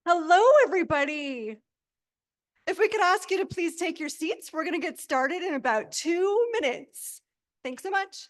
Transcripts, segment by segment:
Hello, everybody. If we could ask you to please take your seats, we're going to get started in about 2 minutes. Thanks so much.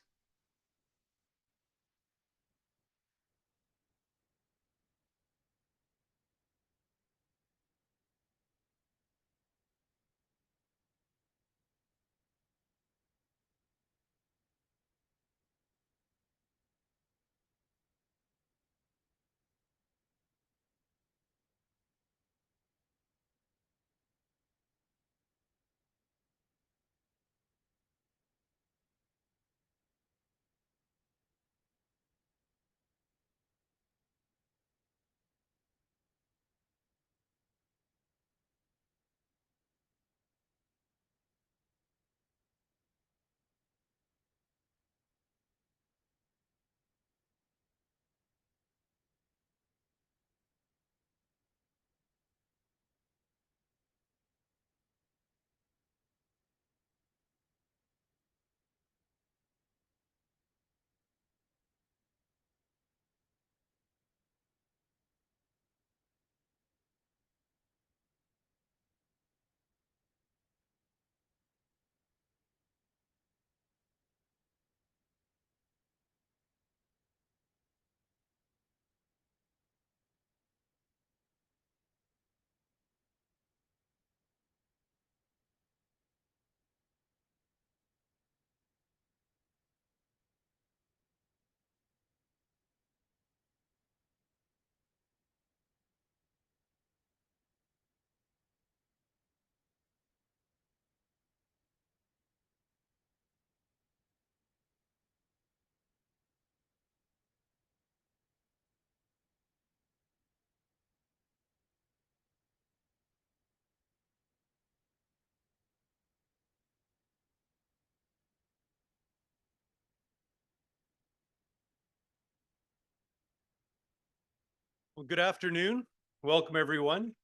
Well, good afternoon. Welcome, everyone.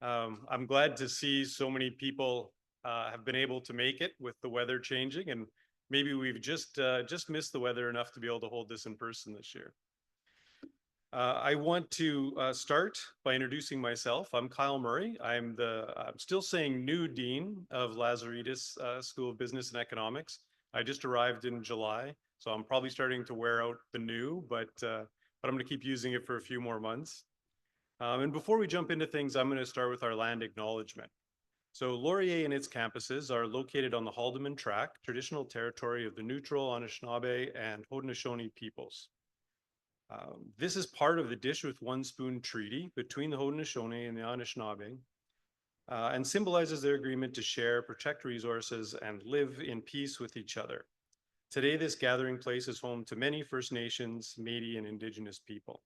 I'm glad to see so many people have been able to make it with the weather changing, and maybe we've just missed the weather enough to be able to hold this in person this year. I want to start by introducing myself. I'm Kyle Murray. I'm still saying new dean of Lazaridis School of Business and Economics. I just arrived in July, so I'm probably starting to wear out the new, but I'm going to keep using it for a few more months. And before we jump into things, I'm going to start with our land acknowledgement. So Laurier and its campuses are located on the Haldimand Tract, traditional territory of the Neutral, Anishinaabe, and Haudenosaunee peoples. This is part of the Dish with One Spoon Treaty between the Haudenosaunee and the Anishinaabe, and symbolizes their agreement to share, protect resources, and live in peace with each other. Today, this gathering place is home to many First Nations, Métis, and Indigenous people.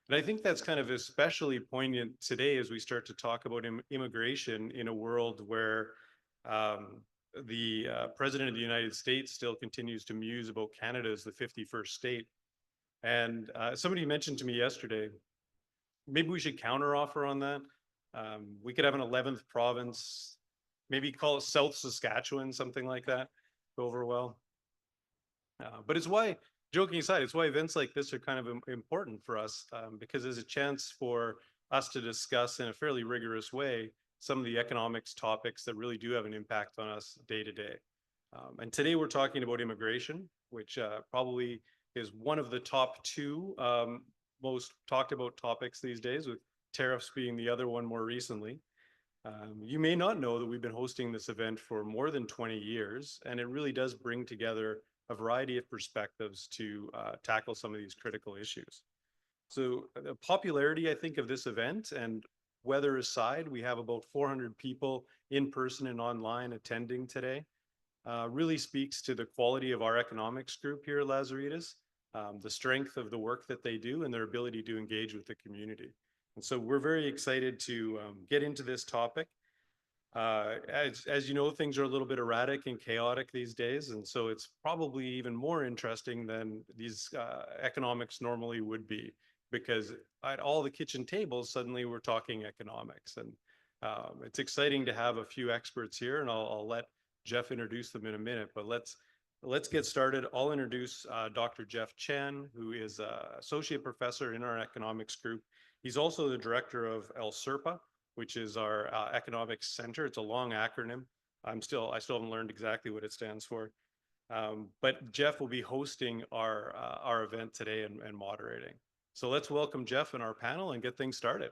And I think that's kind of especially poignant today as we start to talk about immigration in a world where the President of the United States still continues to muse about Canada as the 51st state. And somebody mentioned to me yesterday, maybe we should counteroffer on that. We could have an 11th province, maybe call it South Saskatchewan, something like that, go over well. But it's why, joking aside, it's why events like this are kind of important for us, because there's a chance for us to discuss in a fairly rigorous way some of the economics topics that really do have an impact on us day to day. And today we're talking about immigration, which probably is one of the top two most talked about topics these days, with tariffs being the other one more recently. You may not know that we've been hosting this event for more than 20 years, and it really does bring together a variety of perspectives to tackle some of these critical issues. So the popularity, I think, of this event, and weather aside, we have about 400 people in person and online attending today, really speaks to the quality of our economics group here at Lazaridis, the strength of the work that they do, and their ability to engage with the community. And so we're very excited to get into this topic. As you know, things are a little bit erratic and chaotic these days, and so it's probably even more interesting than these economics normally would be, because at all the kitchen tables, suddenly we're talking economics, and it's exciting to have a few experts here, and I'll let Jeff introduce them in a minute, but let's get started. I'll introduce Dr. Jeff Chen, who is an associate professor in our economics group. He's also the director of El SERPA, which is our economics center. It's a long acronym. I still haven't learned exactly what it stands for. But Jeff will be hosting our event today and moderating. So let's welcome Jeff and our panel and get things started.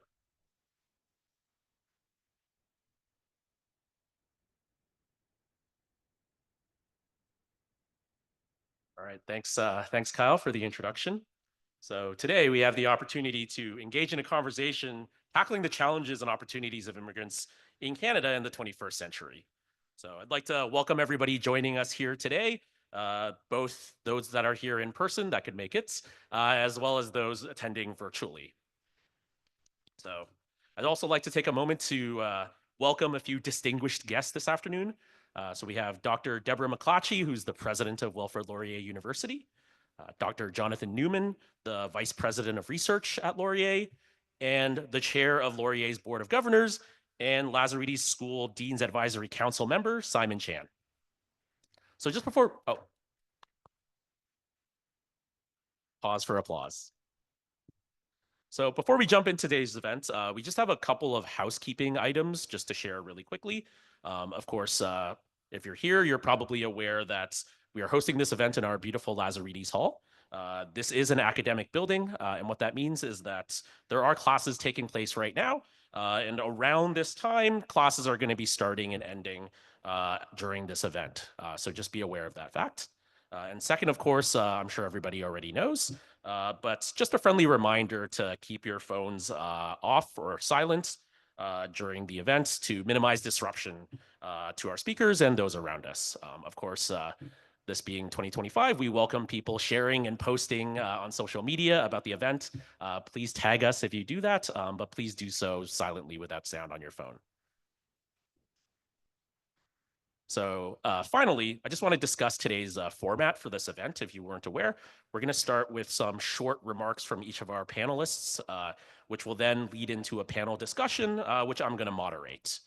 All right, thanks Kyle for the introduction. So today we have the opportunity to engage in a conversation tackling the challenges and opportunities of immigrants in Canada in the 21st century. So I'd like to welcome everybody joining us here today, both those that are here in person that could make it, as well as those attending virtually. So I'd also like to take a moment to welcome a few distinguished guests this afternoon. So we have Dr. Deborah McClatchy, who's the president of Wilfrid Laurier University, Dr. Jonathan Newman, the vice president of research at Laurier, and the chair of Laurier's board of governors, and Lazaridis School Dean's Advisory Council member, Simon Chan. So just before, pause for applause. So before we jump into today's event, we just have a couple of housekeeping items just to share really quickly. Of course, if you're here, you're probably aware that we are hosting this event in our beautiful Lazaridis Hall. This is an academic building, and what that means is that there are classes taking place right now, and around this time, classes are going to be starting and ending during this event. So just be aware of that fact. And second, of course, I'm sure everybody already knows, but just a friendly reminder to keep your phones off or silent during the event to minimize disruption to our speakers and those around us. Of course, this being 2025, we welcome people sharing and posting on social media about the event. Please tag us if you do that, but please do so silently without sound on your phone. So finally, I just want to discuss today's format for this event. If you weren't aware, we're going to start with some short remarks from each of our panelists, which will then lead into a panel discussion, which I'm going to moderate.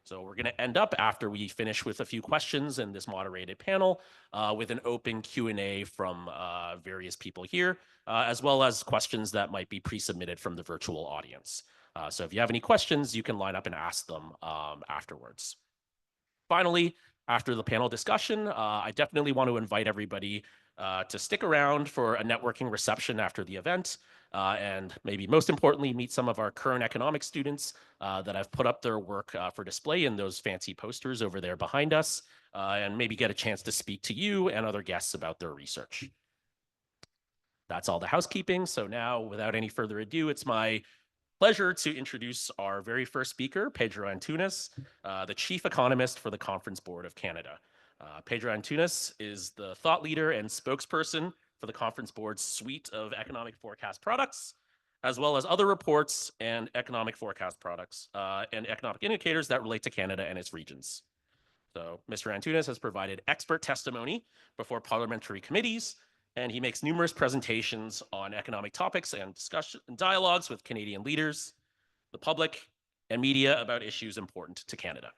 So we're going to end up after we finish with a few questions in this moderated panel with an open Q&A from various people here, as well as questions that might be pre-submitted from the virtual audience. So if you have any questions, you can line up and ask them afterwards. Finally, after the panel discussion, I definitely want to invite everybody to stick around for a networking reception after the event, and maybe most importantly, meet some of our current economics students that have put up their work for display in those fancy posters over there behind us, and maybe get a chance to speak to you and other guests about their research. That's all the housekeeping. So now, without any further ado, it's my pleasure to introduce our very first speaker, Pedro Antunes, the chief economist for the Conference Board of Canada. Pedro Antunes is the thought leader and spokesperson for the Conference Board's suite of economic forecast products, as well as other reports and economic forecast products and economic indicators that relate to Canada and its regions. So Mr. Antunes has provided expert testimony before parliamentary committees, and he makes numerous presentations on economic topics and discussion and dialogues with Canadian leaders, the public, and media about issues important to Canada.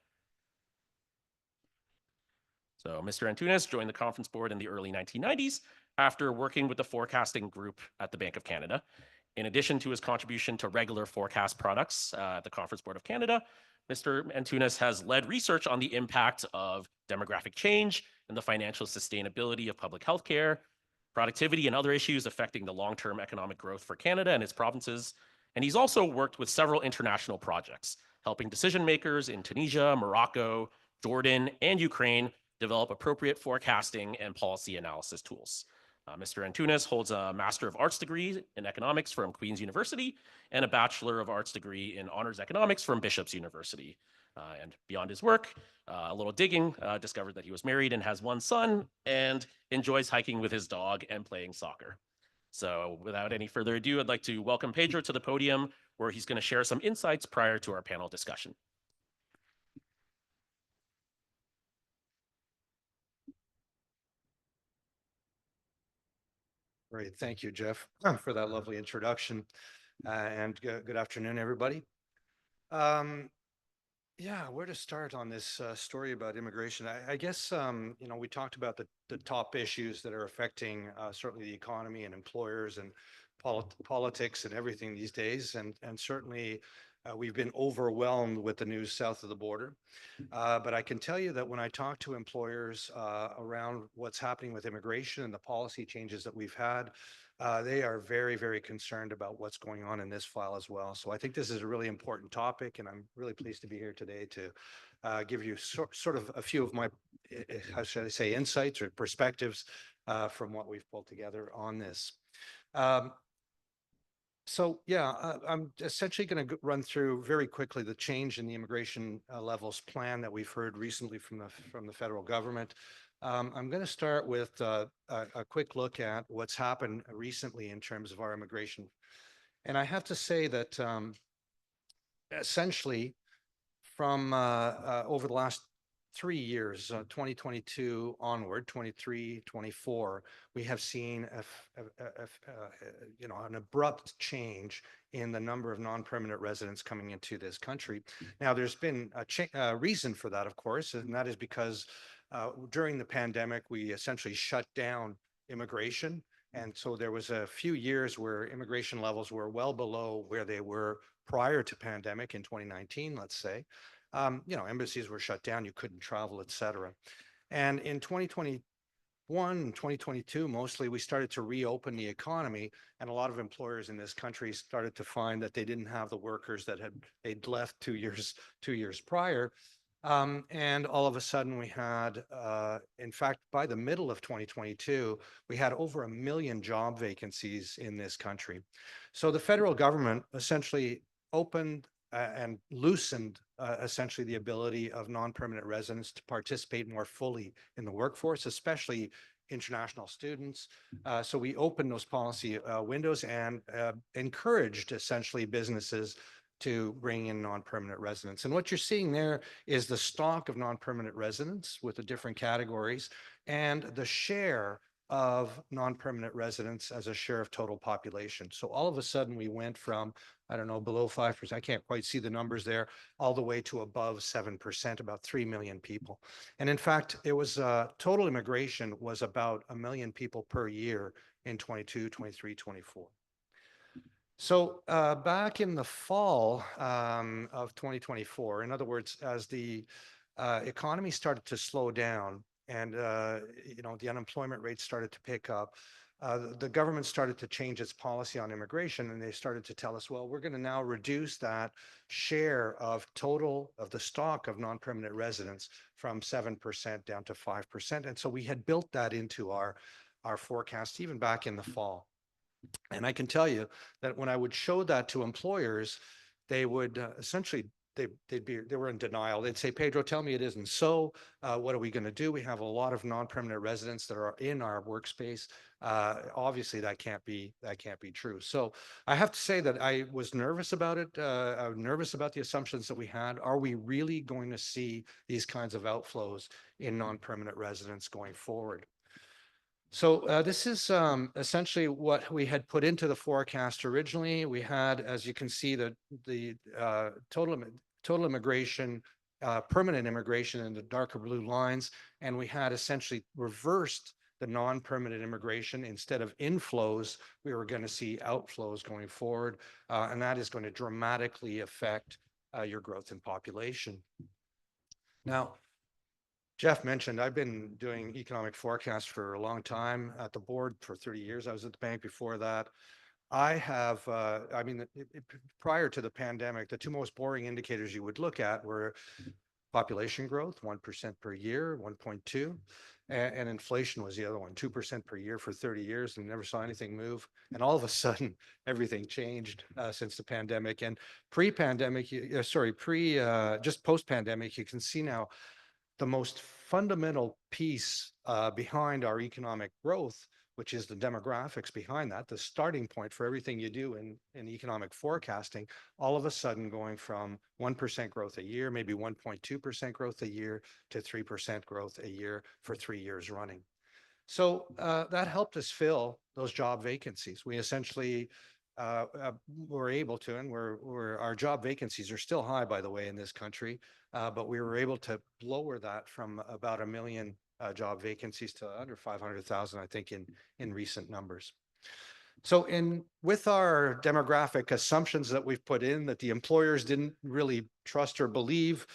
So Mr. Antunes joined the Conference Board in the early 1990s after working with the forecasting group at the Bank of Canada. In addition to his contribution to regular forecast products at the Conference Board of Canada, Mr. Antunes has led research on the impact of demographic change and the financial sustainability of public health care, productivity, and other issues affecting the long-term economic growth for Canada and its provinces. And he's also worked with several international projects, helping decision makers in Tunisia, Morocco, Jordan, and Ukraine develop appropriate forecasting and policy analysis tools. Mr. Antunes holds a Master of Arts degree in economics from Queen's University and a Bachelor of Arts degree in honors economics from Bishop's University. And beyond his work, a little digging discovered that he was married and has one son and enjoys hiking with his dog and playing soccer. So without any further ado, I'd like to welcome Pedro to the podium where he's going to share some insights prior to our panel discussion. Great. Thank you, Jeff, for that lovely introduction. And good afternoon, everybody. Yeah, where to start on this story about immigration? I guess, we talked about the top issues that are affecting certainly the economy and employers and politics and everything these days, and certainly we've been overwhelmed with the news south of the border. But I can tell you that when I talk to employers around what's happening with immigration and the policy changes that we've had, they are very, very concerned about what's going on in this file as well. So I think this is a really important topic, and I'm really pleased to be here today to give you sort of a few of my, how should I say, insights or perspectives from what we've pulled together on this. So yeah, I'm essentially going to run through very quickly the change in the immigration levels plan that we've heard recently from the federal government. I'm going to start with a quick look at what's happened recently in terms of our immigration. And I have to say that essentially from over the last 3 years, 2022 onward, 23, 24, we have seen an abrupt change in the number of non-permanent residents coming into this country. Now, there's been a reason for that, of course, and that is because during the pandemic, we essentially shut down immigration. And so there was a few years where immigration levels were well below where they were prior to pandemic in 2019, let's say. Embassies were shut down, you couldn't travel, et cetera. And in 2021 and 2022, mostly we started to reopen the economy, and a lot of employers in this country started to find that they didn't have the workers that they'd left 2 years prior. And all of a sudden we had, in fact, by the middle of 2022, we had over 1 million job vacancies in this country. So the federal government essentially opened and loosened essentially the ability of non-permanent residents to participate more fully in the workforce, especially international students. So we opened those policy windows and encouraged essentially businesses to bring in non-permanent residents. And what you're seeing there is the stock of non-permanent residents with the different categories and the share of non-permanent residents as a share of total population. So all of a sudden we went from, I don't know, below 5%, I can't quite see the numbers there, all the way to above 7%, about 3 million people. And in fact, it was total immigration was about 1 million people per year in 22, 23, 24. So back in the fall of 2024, in other words, as the economy started to slow down and the unemployment rate started to pick up, the government started to change its policy on immigration, and they started to tell us, well, we're going to now reduce that share of total of the stock of non-permanent residents from 7% down to 5%. And so we had built that into our forecast even back in the fall. And I can tell you that when I would show that to employers, they would essentially, they were in denial. They'd say, Pedro, tell me it isn't so. What are we going to do? We have a lot of non-permanent residents that are in our workspace. Obviously, that can't be true. So I have to say that I was nervous about it. I was nervous about the assumptions that we had. Are we really going to see these kinds of outflows in non-permanent residents going forward? So this is essentially what we had put into the forecast originally. We had, as you can see, the total immigration, permanent immigration in the darker blue lines, and we had essentially reversed the non-permanent immigration. Instead of inflows, we were going to see outflows going forward, and that is going to dramatically affect your growth in population. Now, Jeff mentioned, I've been doing economic forecasts for a long time at the board for 30 years. I was at the bank before that. I have, prior to the pandemic, the two most boring indicators you would look at were population growth, 1% per year, 1.2, and inflation was the other one, 2% per year for 30 years, and never saw anything move. And all of a sudden, everything changed since the pandemic. And pre-pandemic, just post-pandemic, you can see now the most fundamental piece behind our economic growth, which is the demographics behind that, the starting point for everything you do in economic forecasting, all of a sudden going from 1% growth a year, maybe 1.2% growth a year, to 3% growth a year for 3 years running. So that helped us fill those job vacancies. We essentially were able to, and our job vacancies are still high, by the way, in this country, but we were able to lower that from about 1 million job vacancies to under 500,000, I think, in recent numbers. So with our demographic assumptions that we've put in that the employers didn't really trust or believe,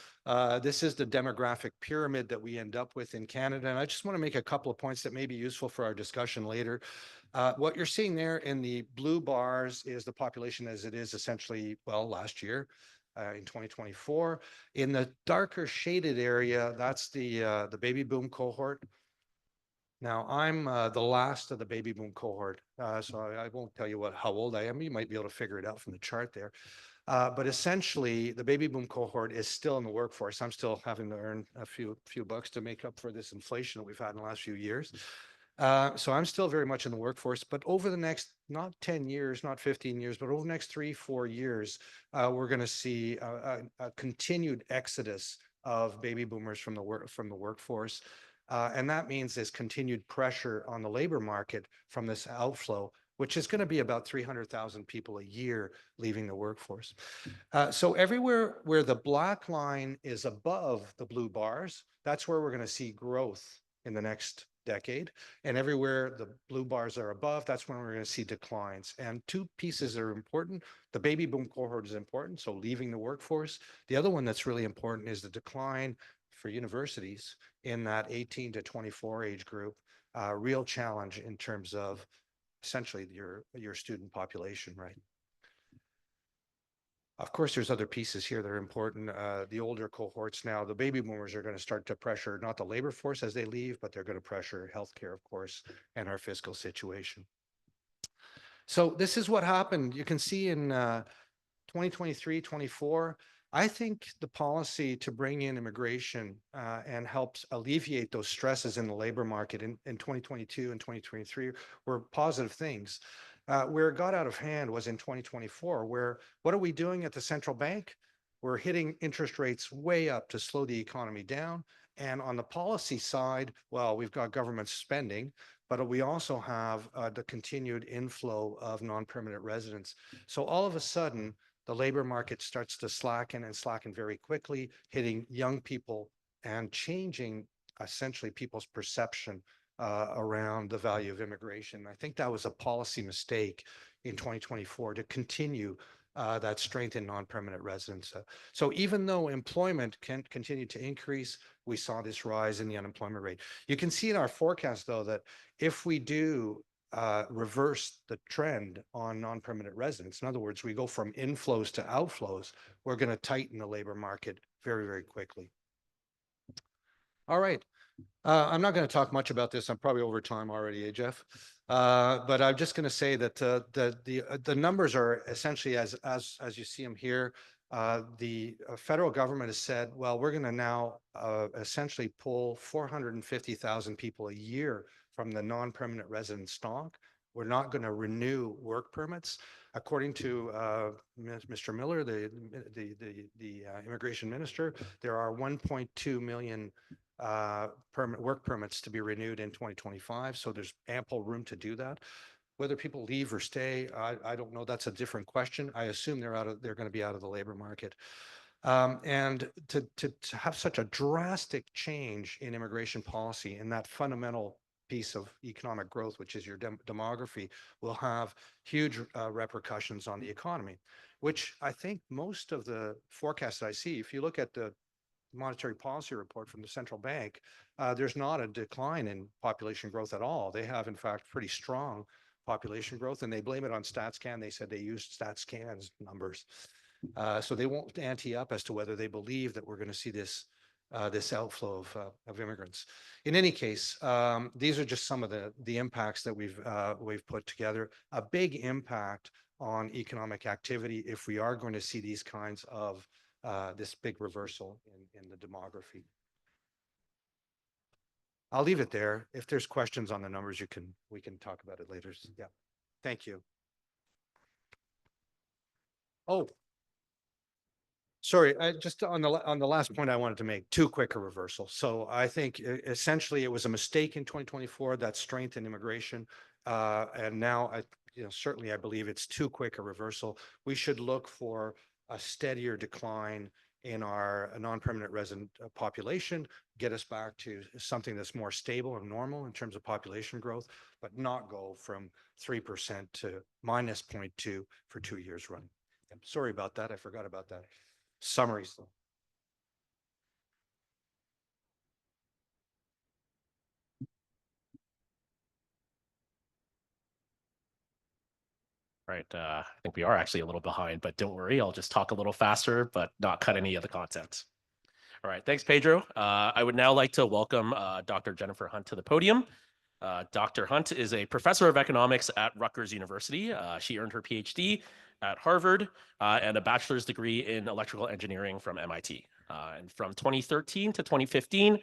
this is the demographic pyramid that we end up with in Canada. And I just want to make a couple of points that may be useful for our discussion later. What you're seeing there in the blue bars is the population as it is essentially, well, last year. In 2024, in the darker shaded area, that's the baby boom cohort. Now, I'm the last of the baby boom cohort, so I won't tell you how old I am. You might be able to figure it out from the chart there. But essentially, the baby boom cohort is still in the workforce. I'm still having to earn a few bucks to make up for this inflation that we've had in the last few years. So I'm still very much in the workforce, but over the next, not 10 years, not 15 years, but over the next 3-4 years, we're going to see a continued exodus of baby boomers from the workforce. And that means there's continued pressure on the labor market from this outflow, which is going to be about 300,000 people a year leaving the workforce. So everywhere where the black line is above the blue bars, that's where we're going to see growth in the next decade. And everywhere the blue bars are above, that's when we're going to see declines. And two pieces are important. The baby boom cohort is important, so leaving the workforce. The other one that's really important is the decline for universities in that 18 to 24 age group. Real challenge in terms of essentially your student population, right? Of course, there's other pieces here that are important. The older cohorts now, the baby boomers are going to start to pressure not the labor force as they leave, but they're going to pressure healthcare, of course, and our fiscal situation. So this is what happened. You can see in 2023, 24, I think the policy to bring in immigration and helps alleviate those stresses in the labor market in 2022 and 2023 were positive things. Where it got out of hand was in 2024, where what are we doing at the central bank? We're hitting interest rates way up to slow the economy down. And on the policy side, well, we've got government spending, but we also have the continued inflow of non-permanent residents. So all of a sudden, the labor market starts to slacken and slacken very quickly, hitting young people and changing essentially people's perception around the value of immigration. I think that was a policy mistake in 2024 to continue that strength in non-permanent residents. So even though employment can continue to increase, we saw this rise in the unemployment rate. You can see in our forecast, though, that if we do reverse the trend on non-permanent residents, in other words, we go from inflows to outflows, we're going to tighten the labor market very, very quickly. All right. I'm not going to talk much about this. I'm probably over time already, Jeff. But I'm just going to say that the numbers are essentially as you see them here. The federal government has said, well, we're going to now essentially pull 450,000 people a year from the non-permanent resident stock. We're not going to renew work permits. According to Mr. Miller, the immigration minister, there are 1.2 million work permits to be renewed in 2025. So there's ample room to do that. Whether people leave or stay, I don't know. That's a different question. I assume they're going to be out of the labor market. And to have such a drastic change in immigration policy and that fundamental piece of economic growth, which is your demography, will have huge repercussions on the economy, which I think most of the forecasts I see, if you look at the monetary policy report from the central bank, there's not a decline in population growth at all. They have, in fact, pretty strong population growth, and they blame it on StatsCan. They said they used StatsCan's numbers. So they won't ante up as to whether they believe that we're going to see this outflow of immigrants. In any case, these are just some of the impacts that we've put together. A big impact on economic activity if we are going to see these kinds of this big reversal in the demography. I'll leave it there. If there's questions on the numbers, we can talk about it later. Yeah. Thank you. Oh, sorry. Just on the last point I wanted to make, too quick a reversal. So I think essentially it was a mistake in 2024, that strength in immigration. And now certainly I believe it's too quick a reversal. We should look for a steadier decline in our non-permanent resident population, get us back to something that's more stable and normal in terms of population growth, but not go from 3% to minus 0.2 for 2 years running. I'm sorry about that. I forgot about that. Summaries though. Right. I think we are actually a little behind, but don't worry. I'll just talk a little faster, but not cut any of the content. All right. Thanks, Pedro. I would now like to welcome Dr. Jennifer Hunt to the podium. Dr. Hunt is a professor of economics at Rutgers University. She earned her PhD at Harvard and a bachelor's degree in electrical engineering from MIT. And from 2013 to 2015,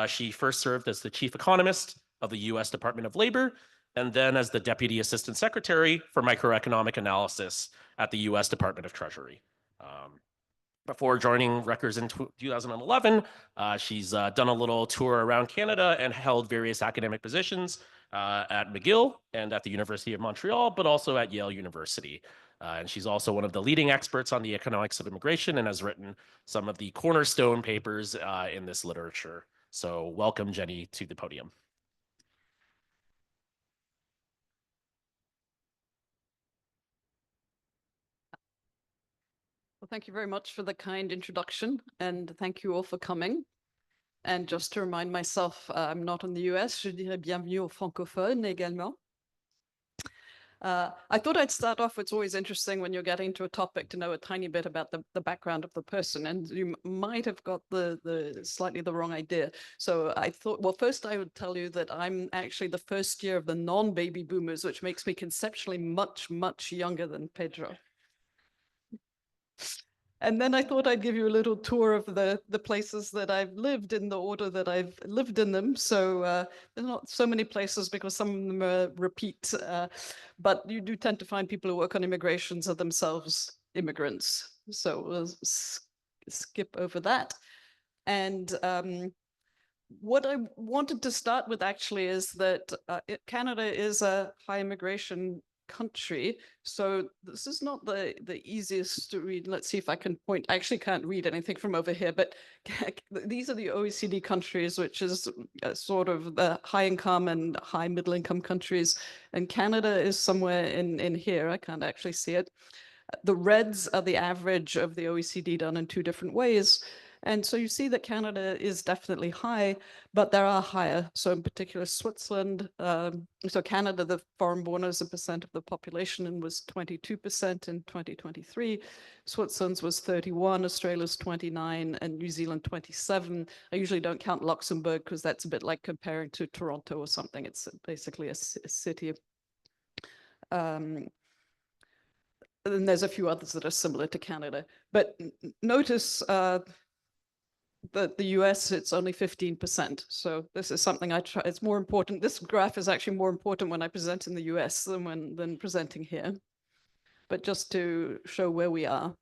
she first served as the chief economist of the US Department of Labor, and then as the Deputy Assistant Secretary for Microeconomic Analysis at the US Department of Treasury. Before joining Rutgers in 2011, she's done a little tour around Canada and held various academic positions at McGill and at the University of Montreal, but also at Yale University. And she's also one of the leading experts on the economics of immigration and has written some of the cornerstone papers in this literature. So welcome, Jenny, to the podium. Well, thank you very much for the kind introduction, and thank you all for coming. And just to remind myself, I'm not in the US, je dirais bienvenue aux francophones également. I thought I'd start off, it's always interesting when you're getting to a topic to know a tiny bit about the background of the person, and you might have got the slightly the wrong idea. So I thought, well, first I would tell you that I'm actually the first year of the non-baby boomers, which makes me conceptually much, much younger than Pedro. And then I thought I'd give you a little tour of the places that I've lived in the order that I've lived in them. So there's not so many places because some of them are repeat, but you do tend to find people who work on immigrations are themselves immigrants. So we'll skip over that. And what I wanted to start with actually is that Canada is a high immigration country. So this is not the easiest to read. Let's see if I can point. I actually can't read anything from over here, but these are the OECD countries, which is sort of the high income and high middle income countries. And Canada is somewhere in here. I can't actually see it. The reds are the average of the OECD done in two different ways. And so you see that Canada is definitely high, but there are higher. So in particular, Switzerland, so Canada, the foreign born as a percent of the population and was 22% in 2023. Switzerland's was 31, Australia's 29, and New Zealand 27. I usually don't count Luxembourg because that's a bit like comparing to Toronto or something. It's basically a city. And there's a few others that are similar to Canada. But notice the US, it's only 15%. So this is something I try, it's more important. This graph is actually more important when I present in the US than presenting here, but just to show where we are.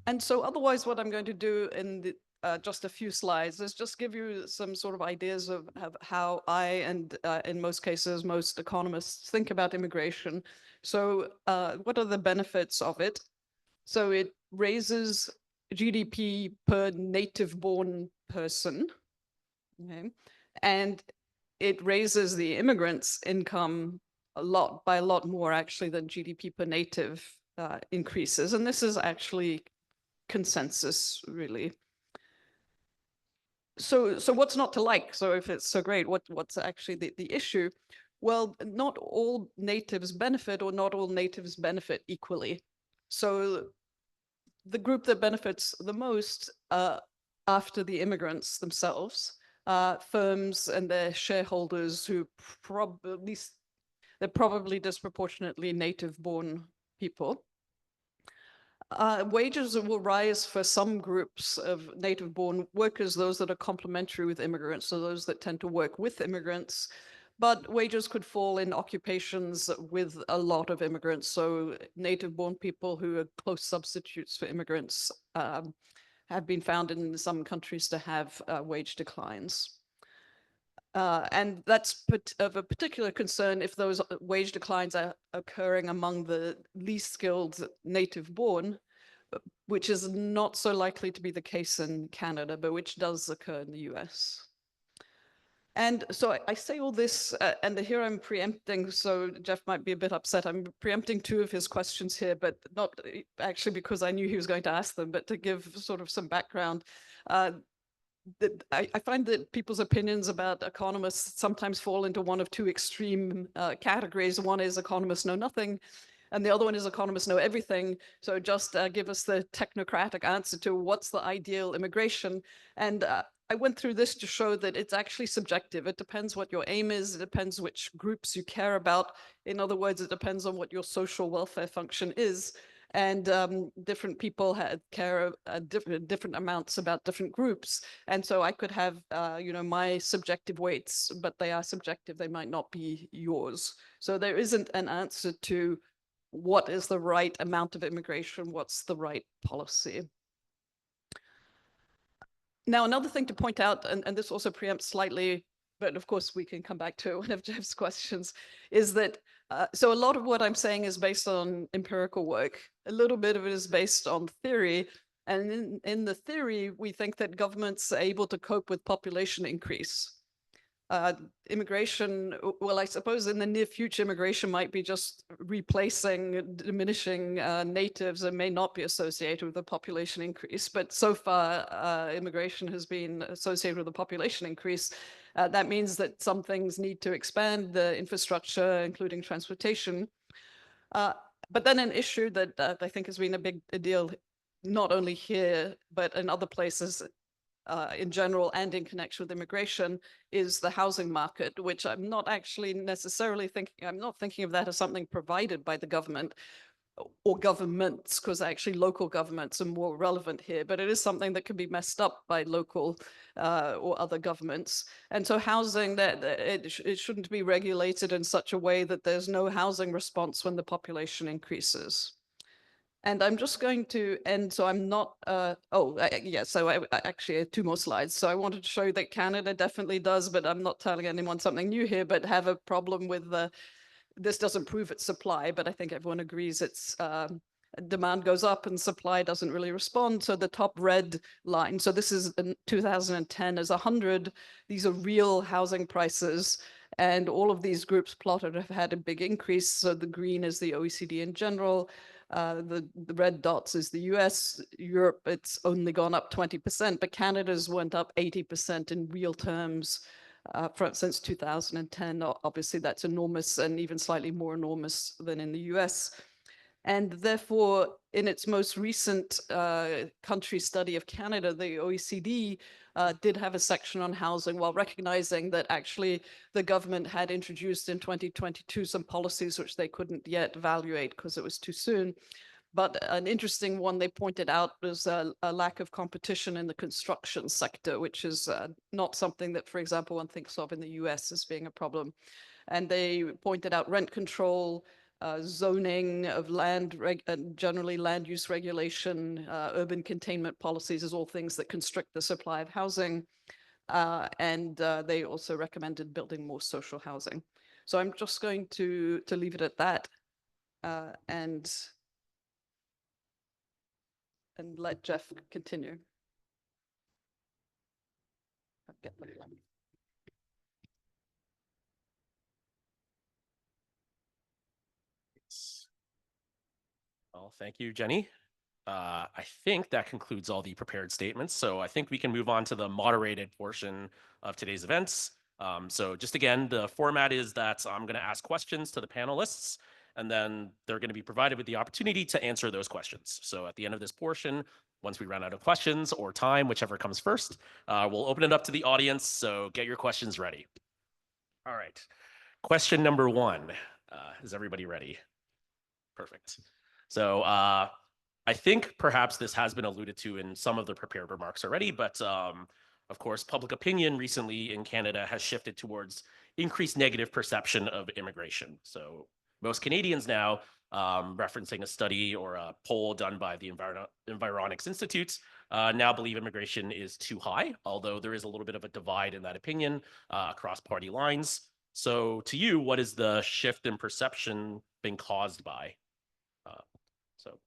And so otherwise what I'm going to do in just a few slides is just give you some sort of ideas of how I and in most cases, most economists think about immigration. So what are the benefits of it? So it raises GDP per native-born person, okay? And it raises the immigrants' income by a lot more actually than GDP per native increases. And this is actually consensus, really. So what's not to like? So if it's so great, what's actually the issue? Well, not all natives benefit, or not all natives benefit equally. So the group that benefits the most after the immigrants themselves, firms and their shareholders who they're probably disproportionately native-born people. Wages will rise for some groups of native-born workers, those that are complementary with immigrants, so those that tend to work with immigrants. But wages could fall in occupations with a lot of immigrants. So native-born people who are close substitutes for immigrants have been found in some countries to have wage declines. And that's of a particular concern if those wage declines are occurring among the least skilled native-born. which is not so likely to be the case in Canada, but which does occur in the US. And so I say all this, and here I'm preempting, so Jeff might be a bit upset. I'm preempting two of his questions here, but not actually because I knew he was going to ask them, but to give sort of some background. I find that people's opinions about economists sometimes fall into one of two extreme categories. One is economists know nothing, and the other one is economists know everything. So just give us the technocratic answer to what's the ideal immigration. And I went through this to show that it's actually subjective. It depends what your aim is. It depends which groups you care about. In other words, it depends on what your social welfare function is. And different people care different amounts about different groups. And so I could have, my subjective weights, but they are subjective. They might not be yours. So there isn't an answer to what is the right amount of immigration, what's the right policy. Now, another thing to point out, and this also preempts slightly, but of course we can come back to one of Jeff's questions, is that, so a lot of what I'm saying is based on empirical work. A little bit of it is based on theory. And in the theory, we think that governments are able to cope with population increase. Immigration, well, I suppose in the near future, immigration might be just replacing diminishing natives and may not be associated with a population increase. But so far, immigration has been associated with a population increase. That means that some things need to expand the infrastructure, including transportation. But then an issue that I think has been a big deal, not only here, but in other places in general and in connection with immigration, is the housing market, which I'm not actually necessarily thinking, I'm not thinking of that as something provided by the government or governments, because actually local governments are more relevant here, but it is something that can be messed up by local or other governments. And so housing, that it shouldn't be regulated in such a way that there's no housing response when the population increases. And I'm just going to end, so I'm not, so I actually have two more slides. So I wanted to show you that Canada definitely does, but I'm not telling anyone something new here, but have a problem with this doesn't prove its supply, but I think everyone agrees it's demand goes up and supply doesn't really respond. So the top red line, so this is in 2010 is 100. These are real housing prices. And all of these groups plotted have had a big increase. So the green is the OECD in general. The red dots is the US. Europe, it's only gone up 20%, but Canada's went up 80% in real terms since 2010. Obviously, that's enormous and even slightly more enormous than in the US. And therefore, in its most recent country study of Canada, the OECD did have a section on housing, while recognizing that actually the government had introduced in 2022 some policies which they couldn't yet evaluate because it was too soon. But an interesting one they pointed out was a lack of competition in the construction sector, which is not something that, for example, one thinks of in the US as being a problem. And they pointed out rent control, zoning of land, generally land use regulation, urban containment policies as all things that constrict the supply of housing. And they also recommended building more social housing. So I'm just going to leave it at that and let Jeff continue. Well, thank you, Jenny. I think that concludes all the prepared statements. So I think we can move on to the moderated portion of today's events. So just again, the format is that I'm going to ask questions to the panelists, and then they're going to be provided with the opportunity to answer those questions. So at the end of this portion, once we run out of questions or time, whichever comes first, we'll open it up to the audience. So get your questions ready. All right. Question number one. Is everybody ready? Perfect. So I think perhaps this has been alluded to in some of the prepared remarks already, but of course, public opinion recently in Canada has shifted towards increased negative perception of immigration. So most Canadians now, referencing a study or a poll done by the Environics Institute, now believe immigration is too high, although there is a little bit of a divide in that opinion across party lines. So to you, what is the shift in perception being caused by? So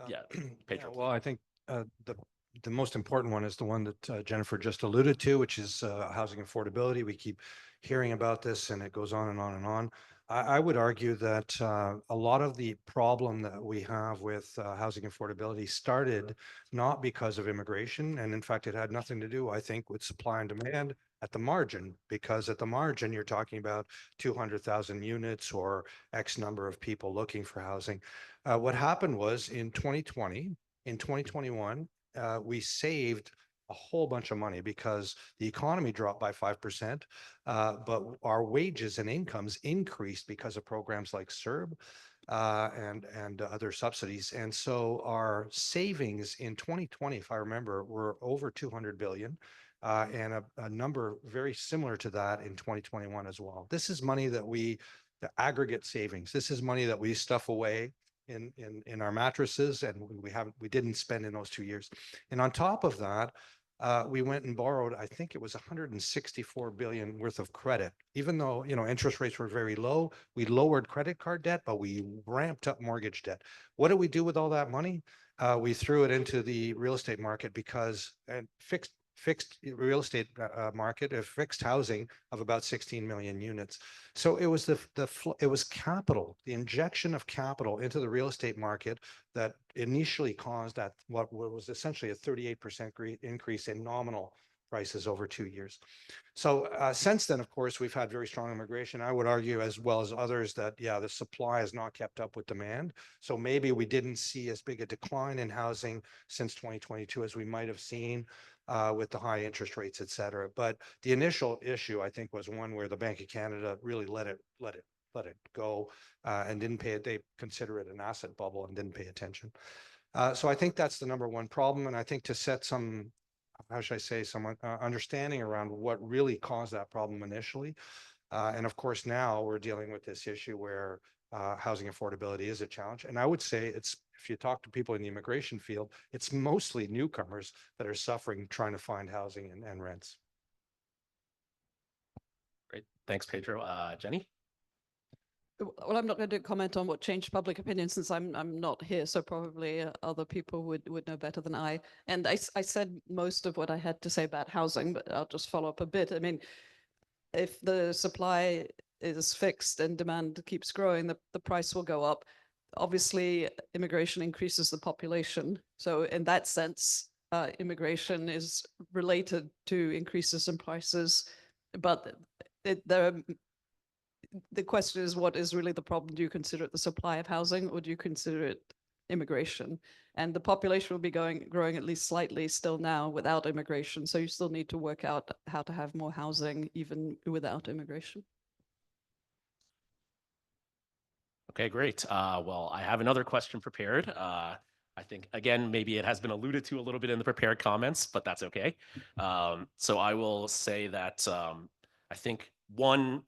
Yeah, Yeah, Pedro. well, I think the most important one is the one that Jennifer just alluded to, which is housing affordability. We keep hearing about this, and it goes on and on and on. I would argue that a lot of the problem that we have with housing affordability started not because of immigration, and in fact, it had nothing to do, I think, with supply and demand at the margin, because at the margin, you're talking about 200,000 units or X number of people looking for housing. What happened was in 2020, in 2021, we saved a whole bunch of money because the economy dropped by 5%, but our wages and incomes increased because of programs like CERB and other subsidies. And so our savings in 2020, if I remember, were over 200 billion. And a number very similar to that in 2021 as well. This is money that the aggregate savings. This is money that we stuff away in our mattresses, and we didn't spend in those 2 years. And on top of that, we went and borrowed, I think it was 164 billion worth of credit. Even though, interest rates were very low, we lowered credit card debt, but we ramped up mortgage debt. What did we do with all that money? We threw it into the real estate market because fixed real estate market, a fixed housing of about 16 million units. So it was it was capital, the injection of capital into the real estate market that initially caused that what was essentially a 38% increase in nominal prices over 2 years. So since then, of course, we've had very strong immigration. I would argue, as well as others, that the supply has not kept up with demand. So maybe we didn't see as big a decline in housing since 2022 as we might have seen with the high interest rates, et cetera. But the initial issue, I think, was one where the Bank of Canada really let it go and didn't pay it. They consider it an asset bubble and didn't pay attention. So I think that's the number one problem. And I think to set some, how should I say, some understanding around what really caused that problem initially. And of course, now we're dealing with this issue where housing affordability is a challenge. And I would say if you talk to people in the immigration field, it's mostly newcomers that are suffering trying to find housing and rents. Great. Thanks, Pedro. Jenny? Well, I'm not going to comment on what changed public opinion since I'm not here, so probably other people would know better than I. And I said most of what I had to say about housing, but I'll just follow up a bit. I mean, if the supply is fixed and demand keeps growing, the price will go up. Obviously, immigration increases the population. So in that sense, immigration is related to increases in prices. But the question is, what is really the problem? Do you consider it the supply of housing, or do you consider it immigration? And the population will be growing at least slightly still now without immigration. So you still need to work out how to have more housing even without immigration. Okay, great. Well, I have another question prepared. I think, again, maybe it has been alluded to a little bit in the prepared comments, but that's okay. So I will say that I think one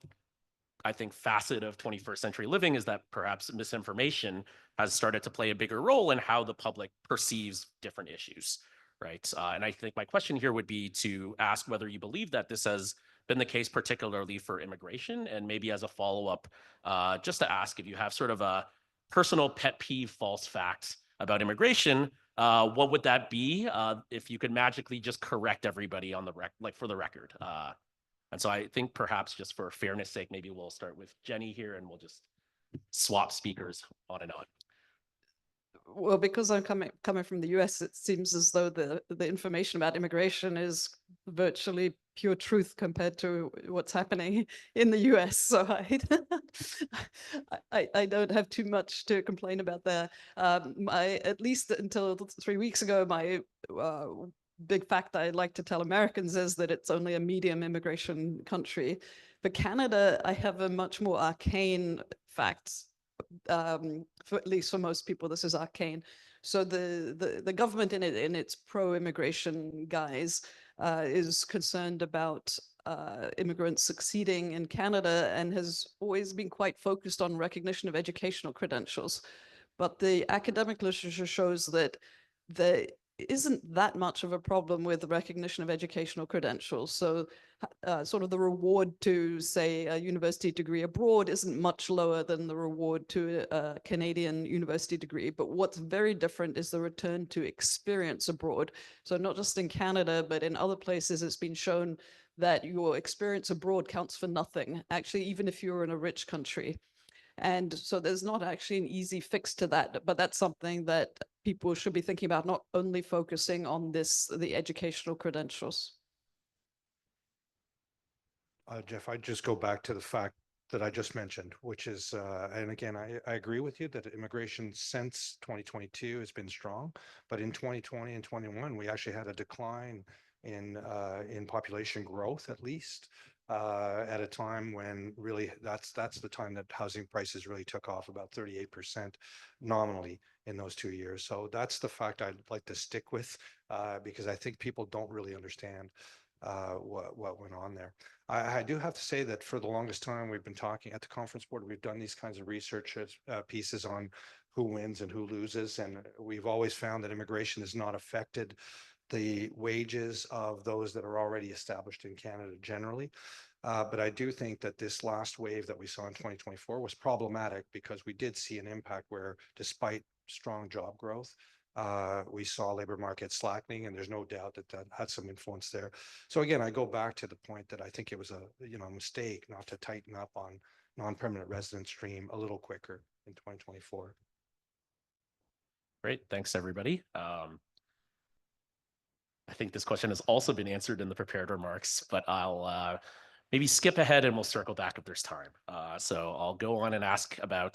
facet of 21st century living is that perhaps misinformation has started to play a bigger role in how the public perceives different issues, right? And I think my question here would be to ask whether you believe that this has been the case particularly for immigration, and maybe as a follow-up, just to ask if you have sort of a personal pet peeve false fact about immigration, what would that be if you could magically just correct everybody on the for the record? And so I think perhaps just for fairness sake, maybe we'll start with Jenny here and we'll just swap speakers on and on. Well, because I'm coming from the US, it seems as though the information about immigration is virtually pure truth compared to what's happening in the US. So I don't have too much to complain about there. At least until 3 weeks ago, my big fact I like to tell Americans is that it's only a medium immigration country. For Canada, I have a much more arcane fact. At least for most people, this is arcane. So the government in its pro-immigration guise is concerned about immigrants succeeding in Canada and has always been quite focused on recognition of educational credentials. But the academic literature shows that there isn't that much of a problem with the recognition of educational credentials. So sort of the reward to, say, a university degree abroad isn't much lower than the reward to a Canadian university degree. But what's very different is the return to experience abroad. So not just in Canada, but in other places, it's been shown that your experience abroad counts for nothing, actually, even if you're in a rich country. And so there's not actually an easy fix to that, but that's something that people should be thinking about, not only focusing on the educational credentials. Jeff, I'd just go back to the fact that I just mentioned, which is, and again, I agree with you that immigration since 2022 has been strong, but in 2020 and 21, we actually had a decline in population growth, at least, at a time when really that's the time that housing prices really took off, about 38% nominally in those 2 years. So that's the fact I'd like to stick with, because I think people don't really understand what went on there. I do have to say that for the longest time, we've been talking at the conference board, we've done these kinds of research pieces on who wins and who loses. And we've always found that immigration has not affected the wages of those that are already established in Canada generally. But I do think that this last wave that we saw in 2024 was problematic because we did see an impact where, despite strong job growth, we saw labor market slackening, and there's no doubt that that had some influence there. So again, I go back to the point that I think it was a mistake not to tighten up on non-permanent resident stream a little quicker in 2024. Great, thanks everybody. I think this question has also been answered in the prepared remarks, but I'll maybe skip ahead and we'll circle back if there's time. So I'll go on and ask about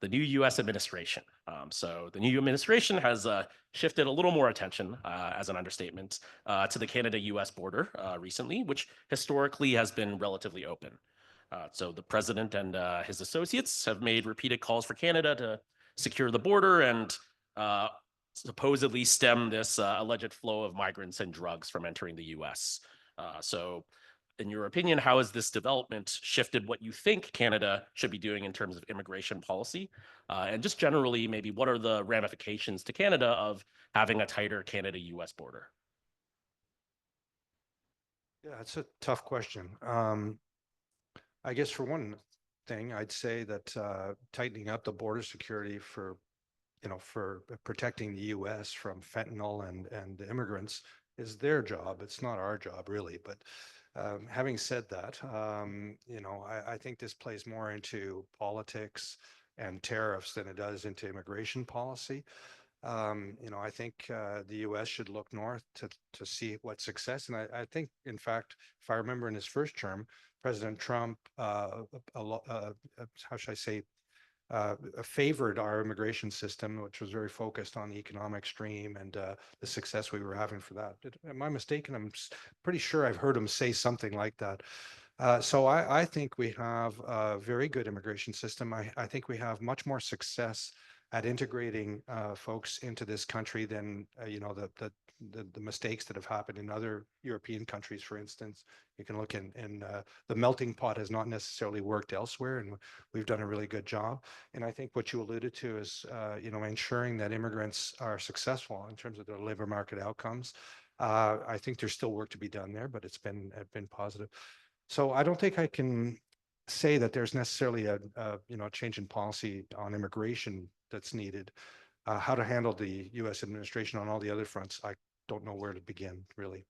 the new U.S. administration. So the new administration has shifted a little more attention, as an understatement, to the Canada-U.S. border recently, which historically has been relatively open. So the president and his associates have made repeated calls for Canada to secure the border and supposedly stem this alleged flow of migrants and drugs from entering the U.S. So in your opinion, how has this development shifted what you think Canada should be doing in terms of immigration policy? And just generally, maybe what are the ramifications to Canada of having a tighter Canada-U.S. border? Yeah, it's a tough question. I guess for one thing, I'd say that tightening up the border security for protecting the U.S. from fentanyl and immigrants is their job. It's not our job, really. But having said that, I think this plays more into politics and tariffs than it does into immigration policy. I think the U.S. should look north to see what success. And I think, in fact, if I remember in his first term, President Trump, how should I say, favored our immigration system, which was very focused on the economic stream and the success we were having for that. Am I mistaken? I'm pretty sure I've heard him say something like that. So I think we have a very good immigration system. I think we have much more success at integrating folks into this country than the mistakes that have happened in other European countries. For instance, you can look in the melting pot has not necessarily worked elsewhere, and we've done a really good job. And I think what you alluded to is ensuring that immigrants are successful in terms of their labor market outcomes. I think there's still work to be done there, but it's been positive. So I don't think I can say that there's necessarily a change in policy on immigration that's needed. How to handle the U.S. administration on all the other fronts, I don't know where to begin, really.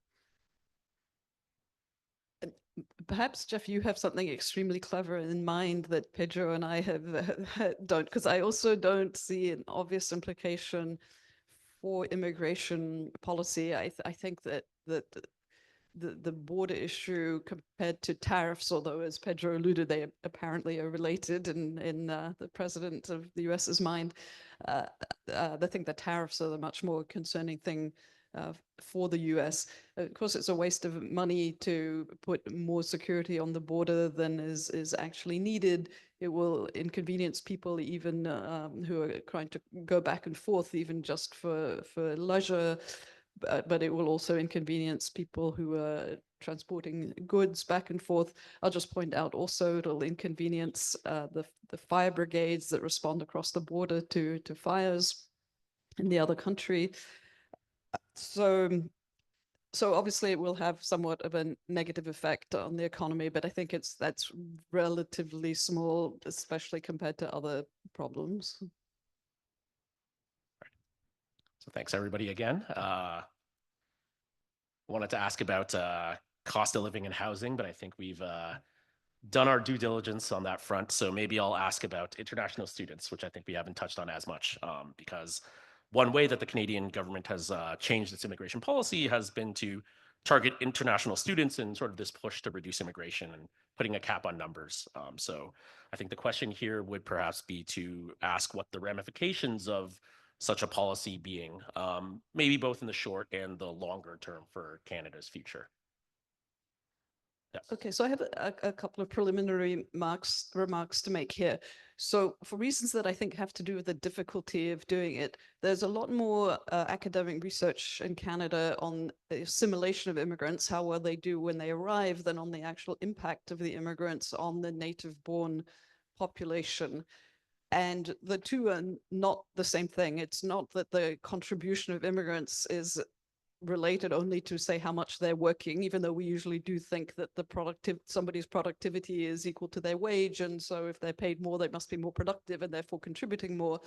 Perhaps, Jeff, you have something extremely clever in mind that Pedro and I don't, because I also don't see an obvious implication for immigration policy. I think that the border issue compared to tariffs, although as Pedro alluded, they apparently are related in the president of the US's mind. I think the tariffs are the much more concerning thing for the US. Of course, it's a waste of money to put more security on the border than is actually needed. It will inconvenience people even who are trying to go back and forth, even just for leisure. But it will also inconvenience people who are transporting goods back and forth. I'll just point out also it'll inconvenience the fire brigades that respond across the border to fires in the other country. So So obviously it will have somewhat of a negative effect on the economy, but I think that's relatively small, especially compared to other problems. So thanks everybody again. Wanted to ask about cost of living and housing, but I think we've done our due diligence on that front. So maybe I'll ask about international students, which I think we haven't touched on as much, because one way that the Canadian government has changed its immigration policy has been to target international students in sort of this push to reduce immigration and putting a cap on numbers. So I think the question here would perhaps be to ask what the ramifications of such a policy being, maybe both in the short and the longer term for Canada's future. Yeah. Okay, so I have a couple of preliminary remarks to make here. So for reasons that I think have to do with the difficulty of doing it, there's a lot more academic research in Canada on the assimilation of immigrants, how well they do when they arrive, than on the actual impact of the immigrants on the native-born population. And the two are not the same thing. It's not that the contribution of immigrants is related only to say how much they're working, even though we usually do think that somebody's productivity is equal to their wage. And so if they're paid more, they must be more productive and therefore contributing more.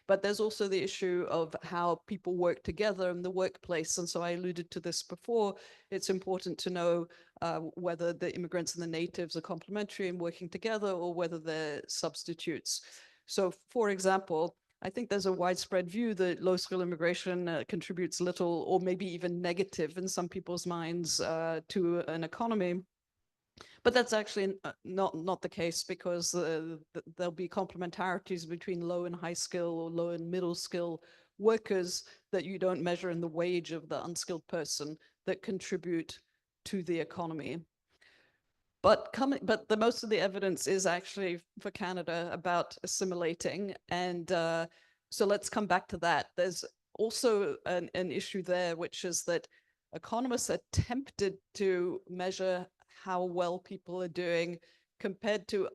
But there's also the issue of how people work together in the workplace. And so I alluded to this before. It's important to know whether the immigrants and the natives are complementary and working together, or whether they're substitutes. So, for example, I think there's a widespread view that low-skill immigration contributes little or maybe even negative in some people's minds to an economy. But that's actually not the case, because there'll be complementarities between low and high skill or low and middle skill workers that you don't measure in the wage of the unskilled person that contribute to the economy. But the most of the evidence is actually for Canada about assimilating. And so let's come back to that. There's also an issue there, which is that economists are tempted to measure how well people are doing compared to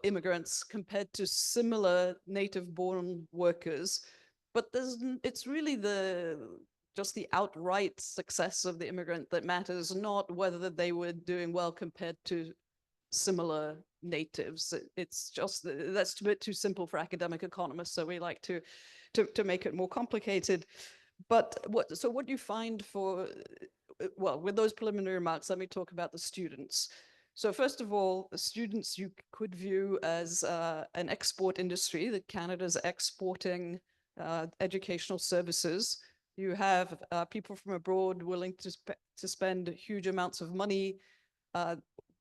immigrants, compared to similar native-born workers. But it's really just the outright success of the immigrant that matters, not whether they were doing well compared to similar natives. It's just, that's a bit too simple for academic economists, so we like to make it more complicated. But what do you find for, well, with those preliminary remarks, let me talk about the students. So first of all, the students you could view as an export industry, that Canada's exporting educational services. You have people from abroad willing to spend huge amounts of money.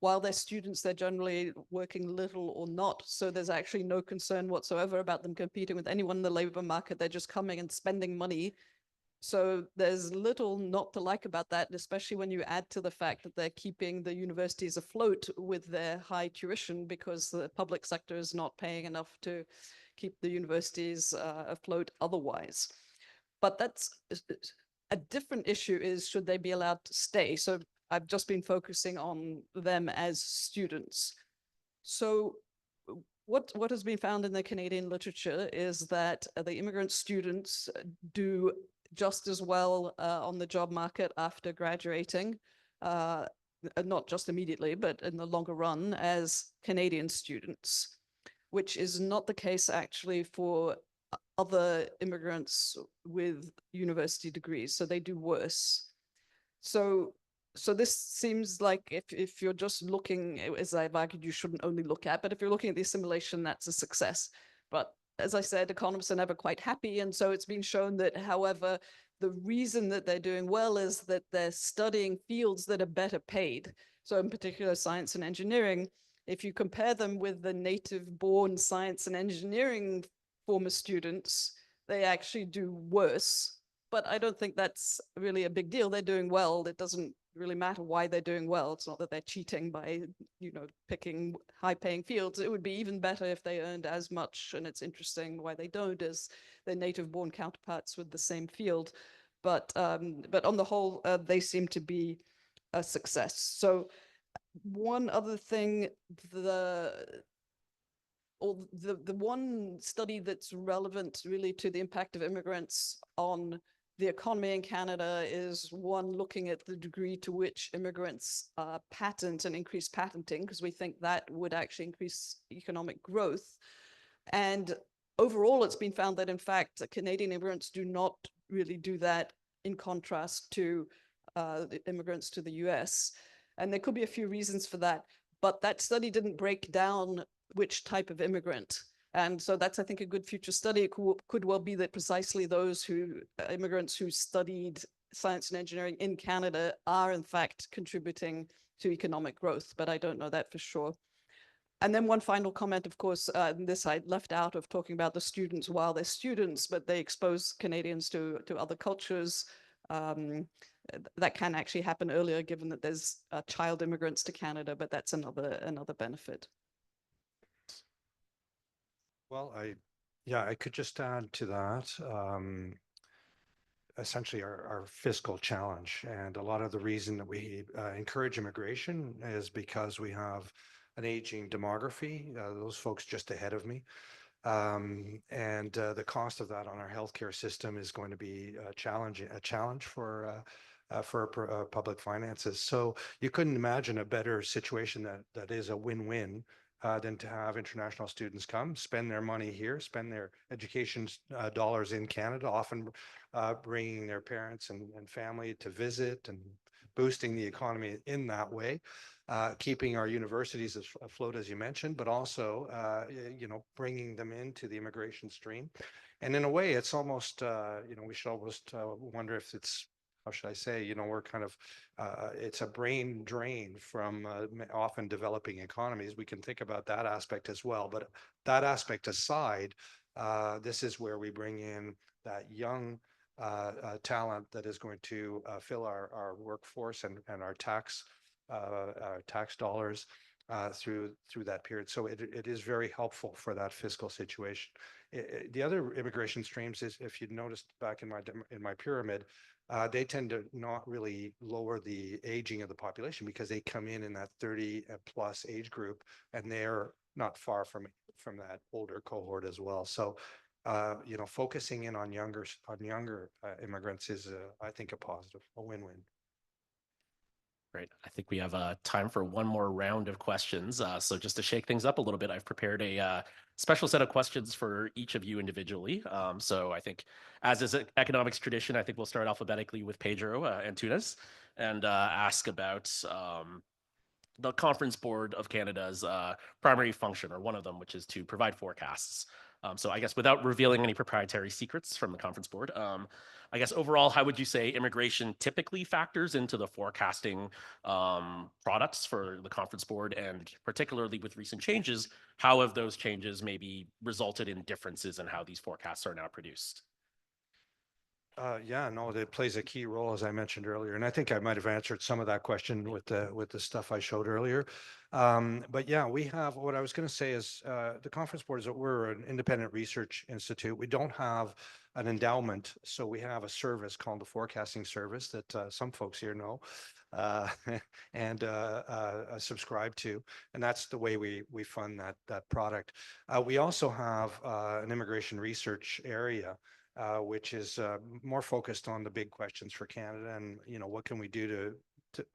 While they're students, they're generally working little or not. So there's actually no concern whatsoever about them competing with anyone in the labor market. They're just coming and spending money. So there's little not to like about that, especially when you add to the fact that they're keeping the universities afloat with their high tuition, because the public sector is not paying enough to keep the universities afloat otherwise. But that's a different issue, is should they be allowed to stay? So I've just been focusing on them as students. So what has been found in the Canadian literature is that the immigrant students do just as well on the job market after graduating, not just immediately, but in the longer run, as Canadian students, which is not the case actually for other immigrants with university degrees. So they do worse. So this seems like if you're just looking, as I've argued, you shouldn't only look at, but if you're looking at the assimilation, that's a success. But as I said, economists are never quite happy. And so it's been shown that, however, the reason that they're doing well is that they're studying fields that are better paid. So in particular, science and engineering. If you compare them with the native-born science and engineering former students, they actually do worse. But I don't think that's really a big deal. They're doing well. It doesn't really matter why they're doing well. It's not that they're cheating by, picking high-paying fields. It would be even better if they earned as much, and it's interesting why they don't, as their native-born counterparts with the same field. But on the whole, they seem to be a success. So one other thing, the one study that's relevant really to the impact of immigrants on the economy in Canada is one, looking at the degree to which immigrants patent and increase patenting, because we think that would actually increase economic growth. And overall, it's been found that, in fact, Canadian immigrants do not really do that, in contrast to the immigrants to the US. And there could be a few reasons for that, but that study didn't break down which type of immigrant. And so that's, I think, a good future study. It could well be that precisely those immigrants who studied science and engineering in Canada are, in fact, contributing to economic growth, but I don't know that for sure. And then one final comment, of course, this I left out of talking about the students while they're students, but they expose Canadians to other cultures. That can actually happen earlier, given that there's child immigrants to Canada, but that's another benefit. Well, I could just add to that. Essentially our fiscal challenge. And a lot of the reason that we encourage immigration is because we have an aging demography, those folks just ahead of me. And the cost of that on our healthcare system is going to be a challenge for public finances. So you couldn't imagine a better situation that is a win-win than to have international students come, spend their money here, spend their education dollars in Canada, often bringing their parents and family to visit and boosting the economy in that way, keeping our universities afloat, as you mentioned, but also, bringing them into the immigration stream. And in a way, it's almost, we should almost wonder if it's, how should I say, we're kind of, it's a brain drain from often developing economies. We can think about that aspect as well. But that aspect aside, this is where we bring in that young talent that is going to fill our workforce and our tax dollars through that period. So it is very helpful for that fiscal situation. The other immigration streams is, if you noticed back in my pyramid, they tend to not really lower the aging of the population because they come in that 30 plus age group, and they're not far from that older cohort as well. So, focusing in on younger immigrants is, I think, a positive, a win-win. Great. I think we have time for one more round of questions. So just to shake things up a little bit, I've prepared a special set of questions for each of you individually. So I think, as is economics tradition, I think we'll start alphabetically with Pedro Antunes and ask about the Conference Board of Canada's primary function, or one of them, which is to provide forecasts. So I guess, without revealing any proprietary secrets from the Conference Board, I guess overall, how would you say immigration typically factors into the forecasting products for the Conference Board? And particularly with recent changes, how have those changes maybe resulted in differences in how these forecasts are now produced? Yeah, no, it plays a key role, as I mentioned earlier, and I think I might have answered some of that question with the stuff I showed earlier. But yeah, we have, what I was going to say is, the Conference Board we're an independent research institute. We don't have an endowment, so we have a service called the Forecasting Service that some folks here know and subscribe to, and that's the way we fund that product. We also have an immigration research area, which is more focused on the big questions for Canada, and what can we do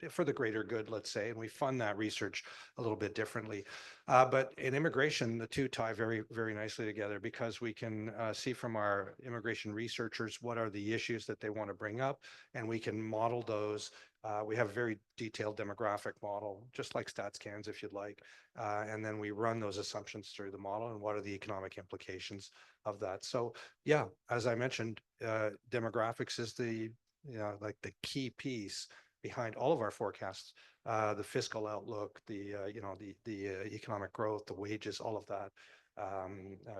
for the greater good, let's say, and we fund that research a little bit differently. But in immigration, the two tie very, very nicely together, because we can see from our immigration researchers what are the issues that they want to bring up, and we can model those. We have a very detailed demographic model, just like StatsCan's, if you'd like, and then we run those assumptions through the model, and what are the economic implications of that. So yeah, as I mentioned, demographics is the key piece behind all of our forecasts. The fiscal outlook, the economic growth, the wages, all of that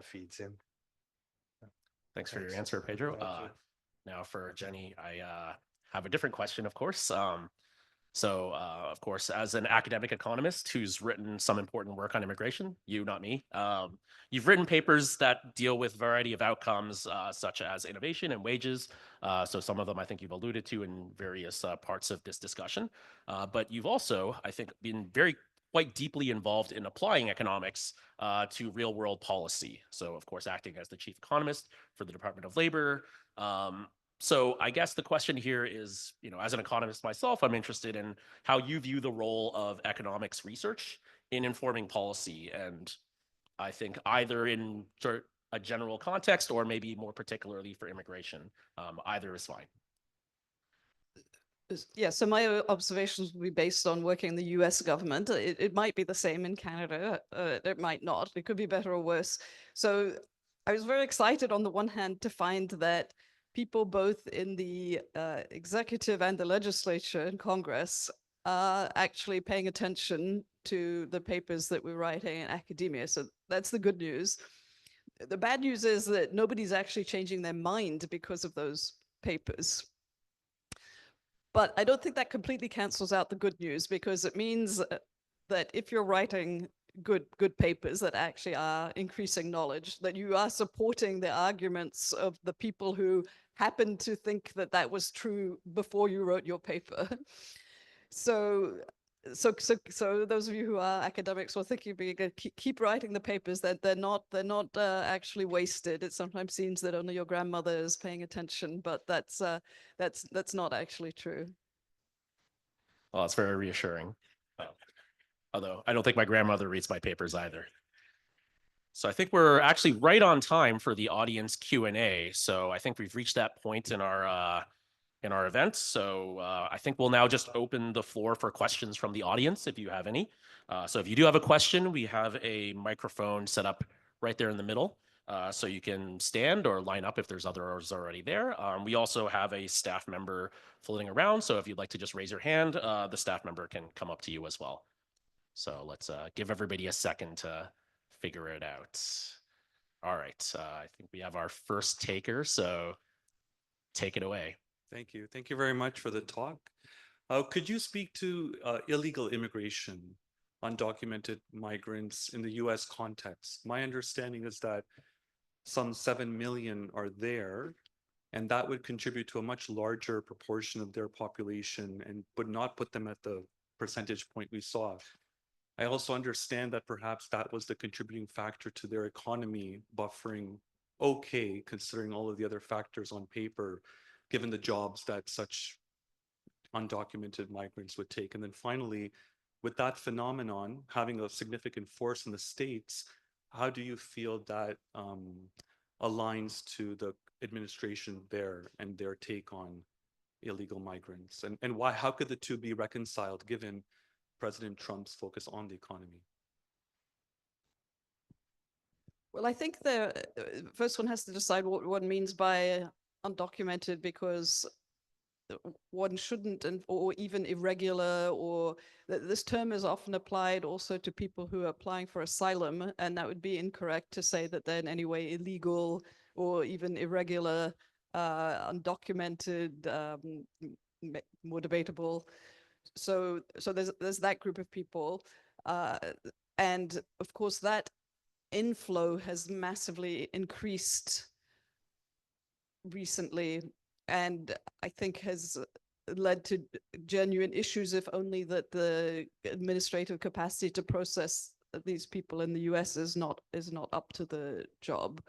feeds in. Thanks for your answer, Pedro. Now for Jenny, I have a different question, of course. Of course, as an academic economist who's written some important work on immigration, you, not me, you've written papers that deal with a variety of outcomes, such as innovation and wages. So some of them I think you've alluded to in various parts of this discussion. But you've also, I think, been quite deeply involved in applying economics to real world policy. So, of course, acting as the chief economist for the Department of Labor. So I guess the question here is, as an economist myself, I'm interested in how you view the role of economics research in informing policy. And I think either in a general context or maybe more particularly for immigration, either is fine. Yeah, so my observations will be based on working in the US government. It might be the same in Canada. It might not. It could be better or worse. So I was very excited on the one hand to find that people both in the executive and the legislature and Congress are actually paying attention to the papers that we're writing in academia. So that's the good news. The bad news is that nobody's actually changing their mind because of those papers. But I don't think that completely cancels out the good news, because it means that if you're writing good papers that actually are increasing knowledge, that you are supporting the arguments of the people who happen to think that that was true before you wrote your paper. So those of you who are academics or thinking keep writing the papers, that they're not actually wasted. It sometimes seems that only your grandmother is paying attention, but that's not actually true. Well, that's very reassuring. Although I don't think my grandmother reads my papers either. So I think we're actually right on time for the audience Q&A. So I think we've reached that point in our event. So I think we'll now just open the floor for questions from the audience if you have any. So if you do have a question, we have a microphone set up right there in the middle. So you can stand or line up if there's others already there. We also have a staff member floating around. So if you'd like to just raise your hand, the staff member can come up to you as well. So let's give everybody a second to figure it out. All right, I think we have our first taker, so take it away. Thank you. Thank you very much for the talk. Could you speak to illegal immigration, undocumented migrants in the US context? My understanding is that some 7 million are there, and that would contribute to a much larger proportion of their population and would not put them at the percentage point we saw. I also understand that perhaps that was the contributing factor to their economy buffering okay, considering all of the other factors on paper, given the jobs that such undocumented migrants would take. And then finally, with that phenomenon having a significant force in the States, how do you feel that aligns to the administration there and their take on illegal migrants? And why, how could the two be reconciled given President Trump's focus on the economy? Well, I think the first one has to decide what one means by undocumented, because one shouldn't, or even irregular, or this term is often applied also to people who are applying for asylum, and that would be incorrect to say that they're in any way illegal or even irregular, undocumented, more debatable. So there's that group of people, and of course that inflow has massively increased recently, and I think has led to genuine issues, if only that the administrative capacity to process these people in the US is not up to the job.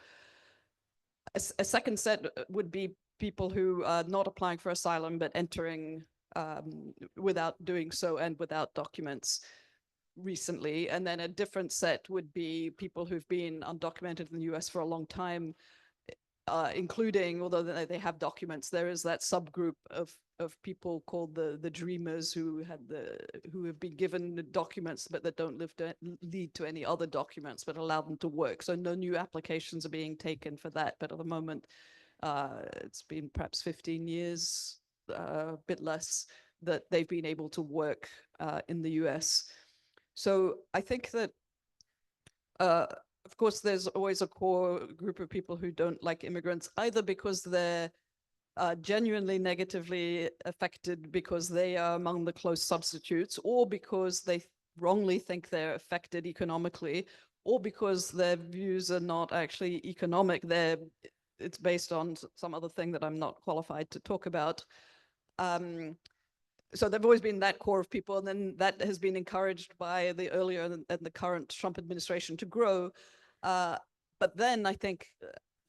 A second set would be people who are not applying for asylum but entering without doing so and without documents recently. And then a different set would be people who've been undocumented in the US for a long time, including, although they have documents, there is that subgroup of people called the dreamers who have been given documents but that don't lead to any other documents but allow them to work. So no new applications are being taken for that. But at the moment, it's been perhaps 15 years, a bit less, that they've been able to work in the US. So I think that, of course, there's always a core group of people who don't like immigrants, either because they're genuinely negatively affected because they are among the close substitutes, or because they wrongly think they're affected economically, or because their views are not actually economic. It's based on some other thing that I'm not qualified to talk about. So there've always been that core of people, and then that has been encouraged by the earlier and the current Trump administration to grow. But then I think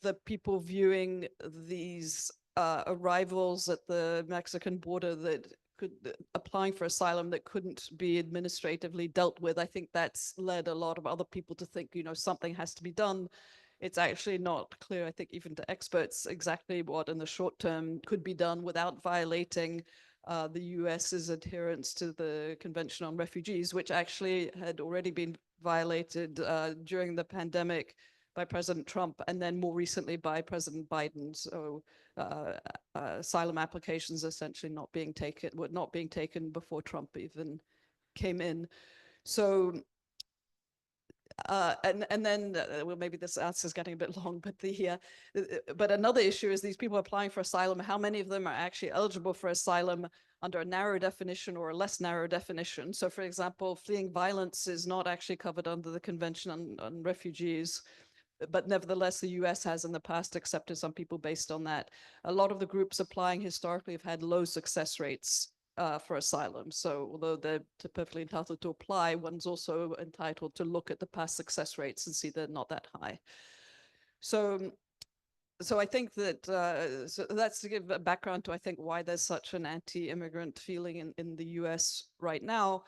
the people viewing these arrivals at the Mexican border that applying for asylum that couldn't be administratively dealt with. I think that's led a lot of other people to think, something has to be done. It's actually not clear, I think, even to experts exactly what in the short term could be done without violating the US's adherence to the Convention on Refugees, which actually had already been violated during the pandemic by President Trump and then more recently by President Biden. So asylum applications essentially were not being taken before Trump even came in. So and then well, maybe this answer is getting a bit long, but another issue is these people applying for asylum, how many of them are actually eligible for asylum under a narrow definition or a less narrow definition? So for example, fleeing violence is not actually covered under the Convention on Refugees, but nevertheless, the US has in the past accepted some people based on that. A lot of the groups applying historically have had low success rates for asylum. So although they're perfectly entitled to apply, one's also entitled to look at the past success rates and see they're not that high. So I think that so that's to give a background to, I think, why there's such an anti-immigrant feeling in the US right now.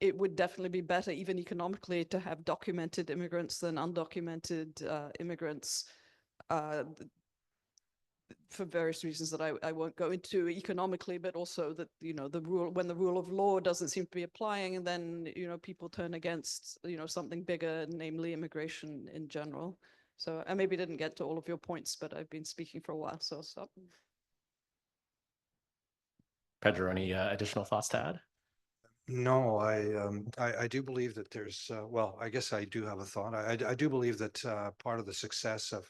It would definitely be better, even economically, to have documented immigrants than undocumented immigrants for various reasons that I won't go into economically, but also that, when the rule of law doesn't seem to be applying, and then, people turn against, something bigger, namely immigration in general. So I maybe didn't get to all of your points, but I've been speaking for a while, so I'll stop. Pedro, any additional thoughts to add? No, I do believe that there's, well, I guess I do have a thought. I do believe that part of the success of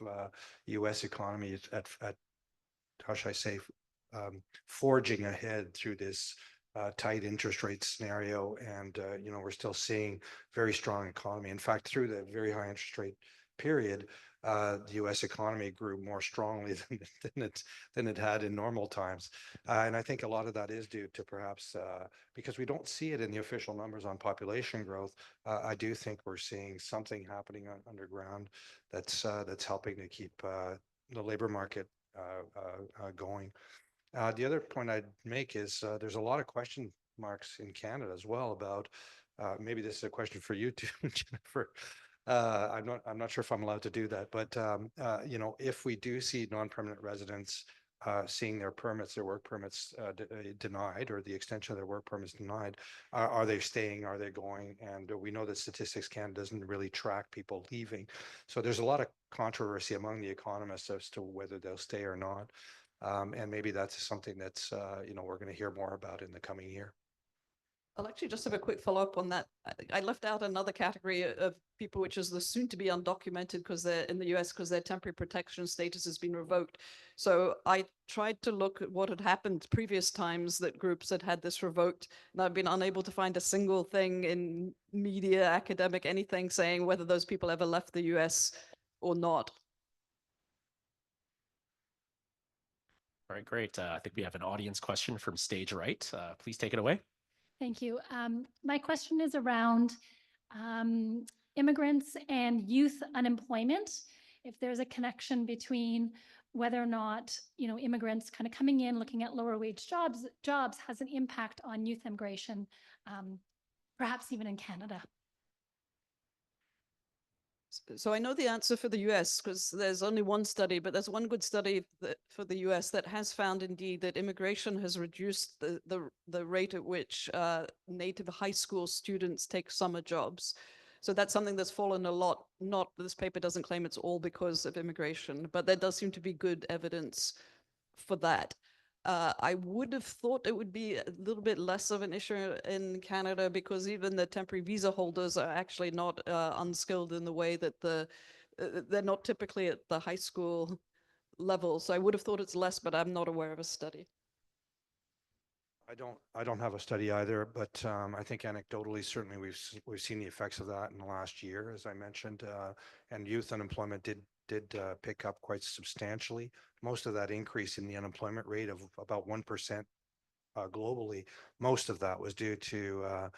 US economy is at how should I say, forging ahead through this tight interest rate scenario. And, we're still seeing very strong economy. In fact, through the very high interest rate period, the US economy grew more strongly than it had in normal times. And I think a lot of that is due to perhaps because we don't see it in the official numbers on population growth. I do think we're seeing something happening underground that's helping to keep the labor market going. The other point I'd make is there's a lot of question marks in Canada as well about maybe this is a question for you too, Jennifer. I'm not sure if I'm allowed to do that, but if we do see non-permanent residents seeing their work permits denied, or the extension of their work permits denied, are they staying? Are they going? And we know that Statistics Canada doesn't really track people leaving. So there's a lot of controversy among the economists as to whether they'll stay or not. And maybe that's something that's, we're going to hear more about in the coming year. I'll actually just have a quick follow-up on that. I left out another category of people, which is the soon-to-be undocumented, because they're in the US because their temporary protection status has been revoked. So I tried to look at what had happened previous times that groups had this revoked, and I've been unable to find a single thing in media, academic, anything saying whether those people ever left the US or not. All right, great. I think we have an audience question from stage right. Please take it away. Thank you. My question is around immigrants and youth unemployment. If there's a connection between whether or not, immigrants kind of coming in, looking at lower wage jobs has an impact on youth immigration, perhaps even in Canada. So I know the answer for the US because there's only one study, but there's one good study for the US that has found indeed that immigration has reduced the rate at which native high school students take summer jobs. So that's something that's fallen a lot. This paper doesn't claim it's all because of immigration, but there does seem to be good evidence for that. I would have thought it would be a little bit less of an issue in Canada because even the temporary visa holders are actually not unskilled in the way that they're not typically at the high school level. So I would have thought it's less, but I'm not aware of a study. I don't have a study either, but I think anecdotally, certainly we've seen the effects of that in the last year, as I mentioned, and youth unemployment did pick up quite substantially. Most of that increase in the unemployment rate of about 1% globally, most of that was due to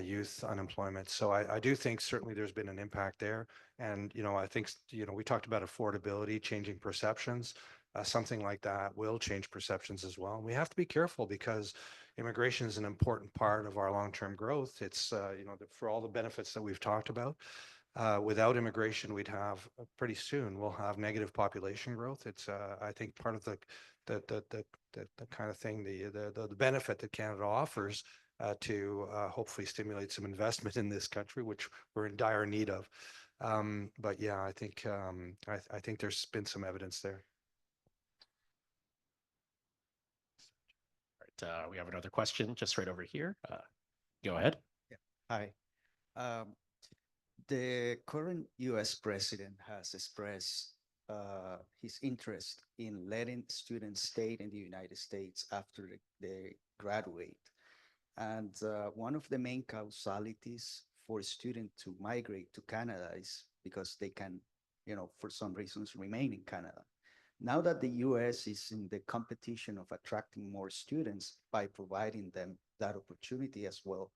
youth unemployment. So I do think certainly there's been an impact there. And, I think, we talked about affordability, changing perceptions. something like that will change perceptions as well. And we have to be careful because immigration is an important part of our long-term growth. It's, for all the benefits that we've talked about. Without immigration, pretty soon we'll have negative population growth. It's, I think, part of the kind of thing, the benefit that Canada offers to hopefully stimulate some investment in this country, which we're in dire need of. But yeah, I think there's been some evidence there. All right, we have another question just right over here. Go ahead. Hi. Um, the current US president has expressed his interest in letting students stay in the United States after they graduate. And one of the main causalities for a student to migrate to Canada is because they can, for some reasons, remain in Canada. Now that the US is in the competition of attracting more students by providing them that opportunity as well,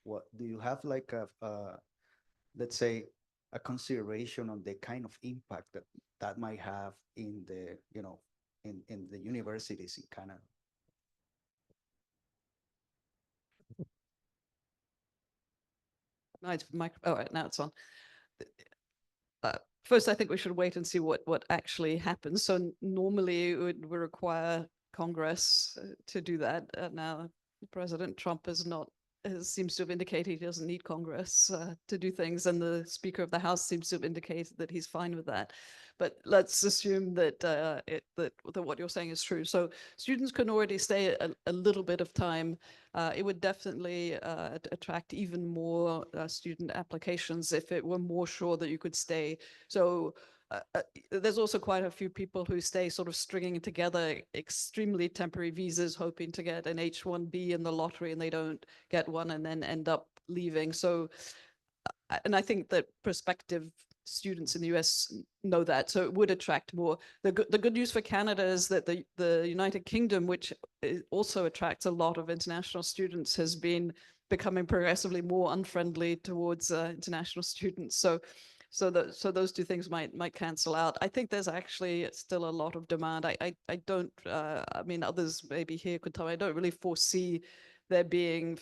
what do you have like let's say, a consideration on the kind of impact that might have in the, in the universities in Canada? All right, now it's on. First, I think we should wait and see what actually happens. So normally it would require Congress to do that. Now, President Trump is not seems to have indicated he doesn't need Congress to do things, and the Speaker of the House seems to have indicated that he's fine with that. But let's assume that that what you're saying is true. So students can already stay a little bit of time. It would definitely attract even more student applications if it were more sure that you could stay. So there's also quite a few people who stay sort of stringing together extremely temporary visas, hoping to get an H-1B in the lottery, and they don't get one and then end up leaving. So, and I think that prospective students in the US know that, so it would attract more. The good news for Canada is that the United Kingdom, which also attracts a lot of international students, has been becoming progressively more unfriendly towards international students. So those two things might cancel out. I think there's actually still a lot of demand. I don't, I mean, others maybe here could tell me, I don't really foresee there being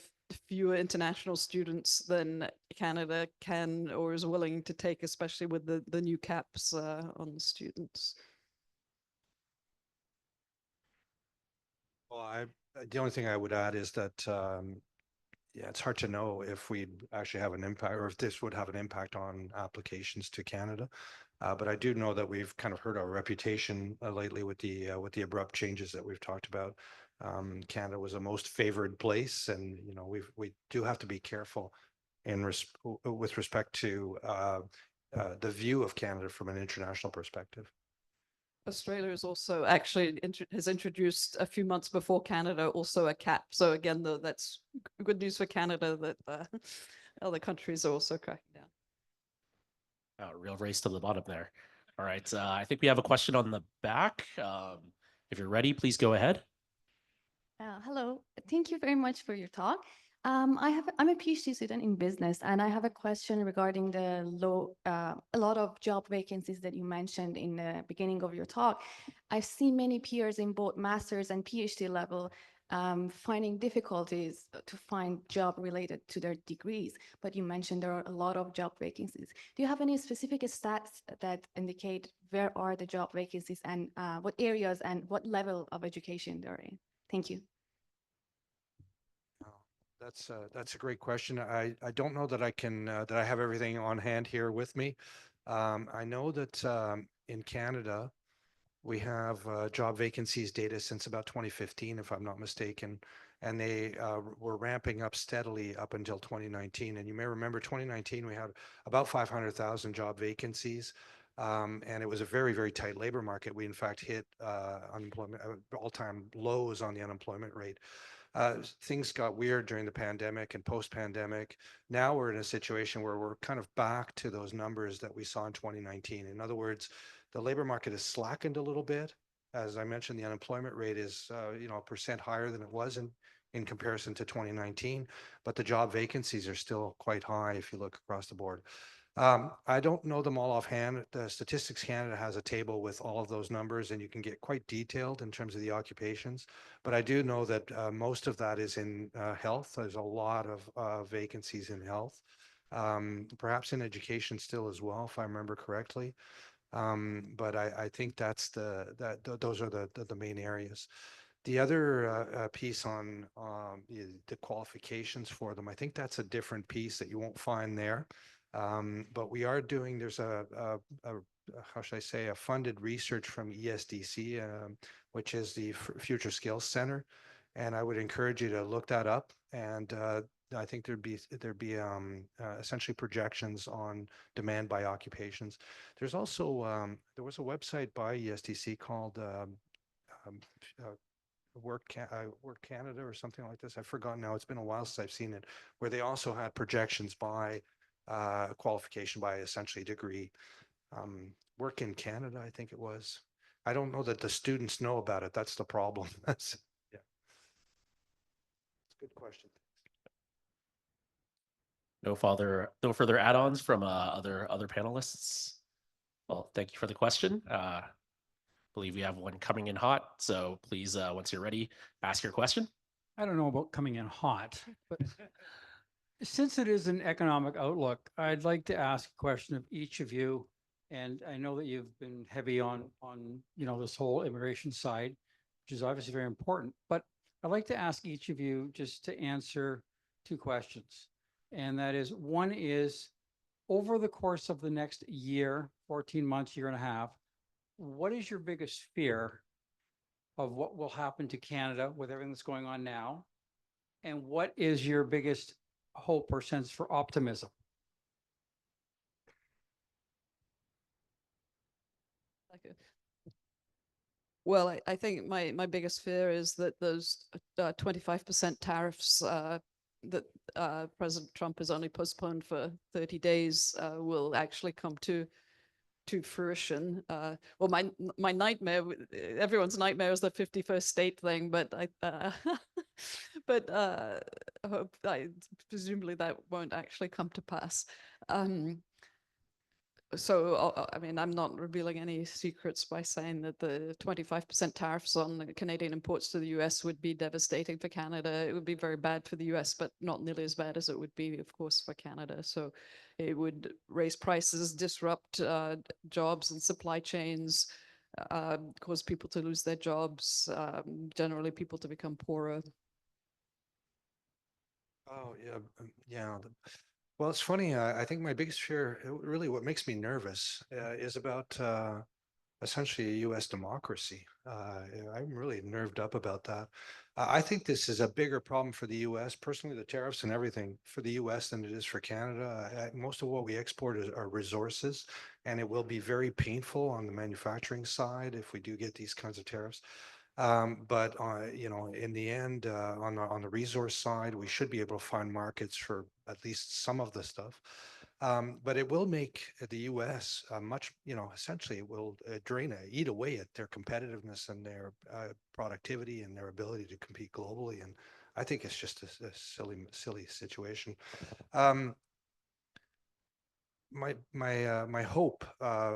fewer international students than Canada can or is willing to take, especially with the new caps on the students. Well, the only thing I would add is that, yeah, it's hard to know if we'd actually have an impact or if this would have an impact on applications to Canada. But I do know that we've kind of hurt our reputation lately with the abrupt changes that we've talked about. Canada was a most favored place, and we do have to be careful with respect to the view of Canada from an international perspective. Australia is also actually has introduced a few months before Canada also a cap. So again, though, that's good news for Canada that other countries are also cracking down. Oh, real race to the bottom there. All right, I think we have a question on the back. If you're ready, please go ahead. Hello, thank you very much for your talk. I'm a PhD student in business, and I have a question regarding the a lot of job vacancies that you mentioned in the beginning of your talk. I've seen many peers in both master's and PhD level finding difficulties to find job related to their degrees, but you mentioned there are a lot of job vacancies. Do you have any specific stats that indicate where are the job vacancies and what areas and what level of education they're in? Thank you. That's a great question. I don't know that I can that I have everything on hand here with me. I know that in Canada we have job vacancies data since about 2015, if I'm not mistaken, and they were ramping up steadily up until 2019. And you may remember 2019 we had about 500,000 job vacancies. And it was a very, very tight labor market. We in fact hit unemployment all-time lows on the unemployment rate. Things got weird during the pandemic and post-pandemic. Now we're in a situation where we're kind of back to those numbers that we saw in 2019. In other words, the labor market has slackened a little bit. As I mentioned, the unemployment rate is, 1% higher than it was in comparison to 2019, but the job vacancies are still quite high if you look across the board. I don't know them all offhand. The Statistics Canada has a table with all of those numbers, and you can get quite detailed in terms of the occupations. But I do know that most of that is in health. There's a lot of vacancies in health, perhaps in education still as well, if I remember correctly. But I think those are the main areas. The other piece on the qualifications for them, I think that's a different piece that you won't find there. But we are doing, there's how should I say, a funded research from ESDC, which is the Future Skills Center. And I would encourage you to look that up. And I think there'd be essentially projections on demand by occupations. There's also, there was a website by ESDC called um, Work Canada or something like this. I've forgotten now. It's been a while since I've seen it, where they also had projections by qualification, by essentially degree. Work in Canada, I think it was. I don't know that the students know about it. That's the problem. That's yeah. It's a good question. No further add-ons from other panelists. Well, thank you for the question. Believe we have one coming in hot. So please, once you're ready, ask your question. I don't know about coming in hot, but since it is an economic outlook, I'd like to ask a question of each of you. And I know that you've been heavy on this whole immigration side, which is obviously very important. But I'd like to ask each of you just to answer two questions. And that is, one is, over the course of the next year, 14 months, year and a half, what is your biggest fear of what will happen to Canada with everything that's going on now? And what is your biggest hope or sense for optimism? Well, I think my biggest fear is that those 25% tariffs that President Trump has only postponed for 30 days will actually come to fruition. Well, my nightmare, everyone's nightmare is the 51st state thing, but I hope presumably that won't actually come to pass. So, I mean, I'm not revealing any secrets by saying that the 25% tariffs on the Canadian imports to the US would be devastating for Canada. It would be very bad for the US, but not nearly as bad as it would be, of course, for Canada. So it would raise prices, disrupt jobs and supply chains, cause people to lose their jobs, generally people to become poorer. Oh, yeah. Yeah. Well, it's funny. I think my biggest fear, really what makes me nervous, is about essentially a U.S. democracy. I'm really nerved up about that. I think this is a bigger problem for the U.S. Personally, the tariffs and everything for the U.S. than it is for Canada. Most of what we export are resources, and it will be very painful on the manufacturing side if we do get these kinds of tariffs. But in the end, on the resource side, we should be able to find markets for at least some of the stuff. But it will make the U.S. Much, essentially it will eat away at their competitiveness and their productivity and their ability to compete globally. And I think it's just a silly situation. My hope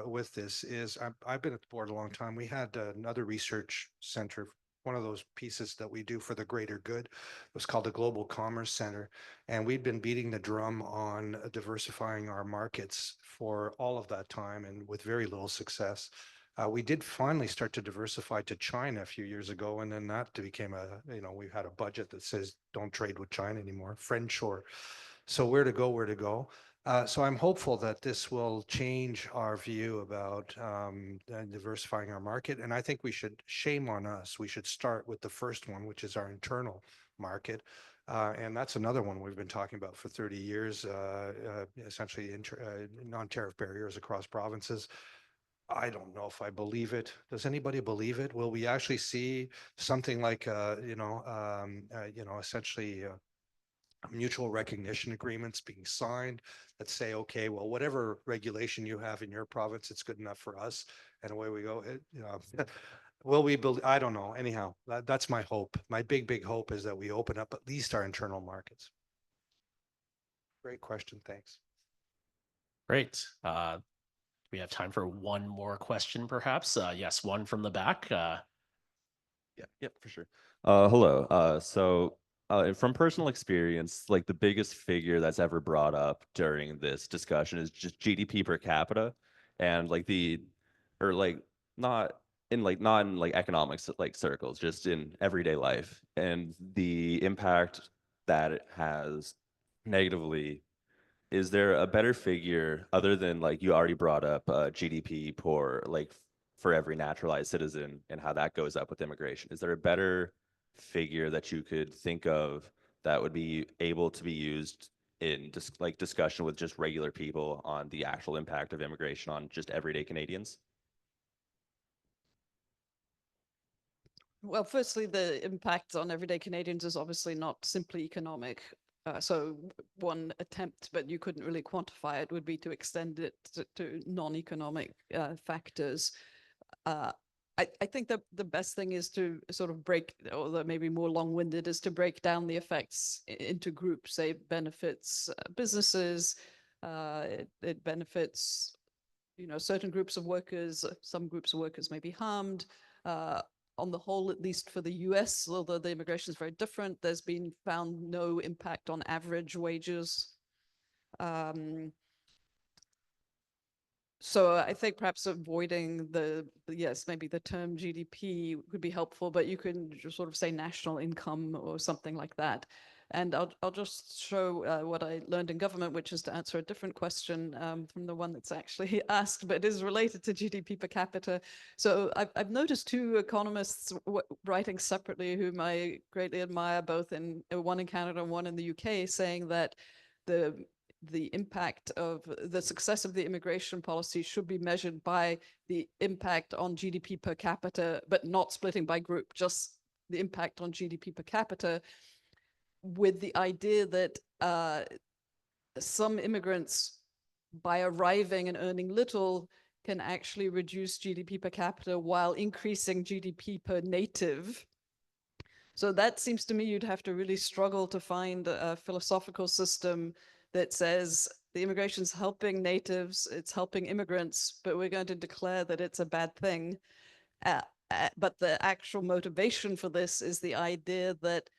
with this is I've been at the board a long time. We had another research center, one of those pieces that we do for the greater good. It was called the Global Commerce Center, and we'd been beating the drum on diversifying our markets for all of that time, and with very little success. We did finally start to diversify to China a few years ago, and then that became we had a budget that says don't trade with China anymore, friendshore. So where to go? So I'm hopeful that this will change our view about diversifying our market. And I think shame on us. We should start with the first one, which is our internal market. And that's another one we've been talking about for 30 years, essentially non-tariff barriers across provinces. I don't know if I believe it. Does anybody believe it? Will we actually see something like, essentially mutual recognition agreements being signed that say, okay, well, whatever regulation you have in your province, it's good enough for us, and away we go. Will we build? I don't know. Anyhow, that's my hope. My big hope is that we open up at least our internal markets. Great question. Thanks. Great. We have time for one more question, perhaps. Yes, one from the back. Yeah, for sure. Hello. From personal experience, like the biggest figure that's ever brought up during this discussion is just GDP per capita, and like or like not not in like economics like circles, just in everyday life, and the impact that it has negatively. Is there a better figure other than like you already brought up GDP for for every naturalized citizen and how that goes up with immigration? Is there a better figure that you could think of that would be able to be used in just like discussion with just regular people on the actual impact of immigration on just everyday Canadians? Well, firstly, the impact on everyday Canadians is obviously not simply economic. So one attempt, but you couldn't really quantify it, would be to extend it to non-economic factors. I think that the best thing is to sort of break, although maybe more long-winded, is to break down the effects into groups. Say it benefits businesses, it benefits, certain groups of workers. Some groups of workers may be harmed. On the whole, at least for the US, although the immigration is very different, there's been found no impact on average wages. So I think perhaps avoiding yes, maybe the term GDP would be helpful, but you can just sort of say national income or something like that. And I'll just show what I learned in government, which is to answer a different question from the one that's actually asked, but is related to GDP per capita. So I've noticed two economists writing separately, whom I greatly admire, both in one in Canada and one in the UK, saying that the impact of the success of the immigration policy should be measured by the impact on GDP per capita, but not splitting by group, just the impact on GDP per capita, with the idea that some immigrants, by arriving and earning little, can actually reduce GDP per capita while increasing GDP per native. So that seems to me you'd have to really struggle to find a philosophical system that says the immigration's helping natives, it's helping immigrants, but we're going to declare that it's a bad thing. But the actual motivation for this is the idea that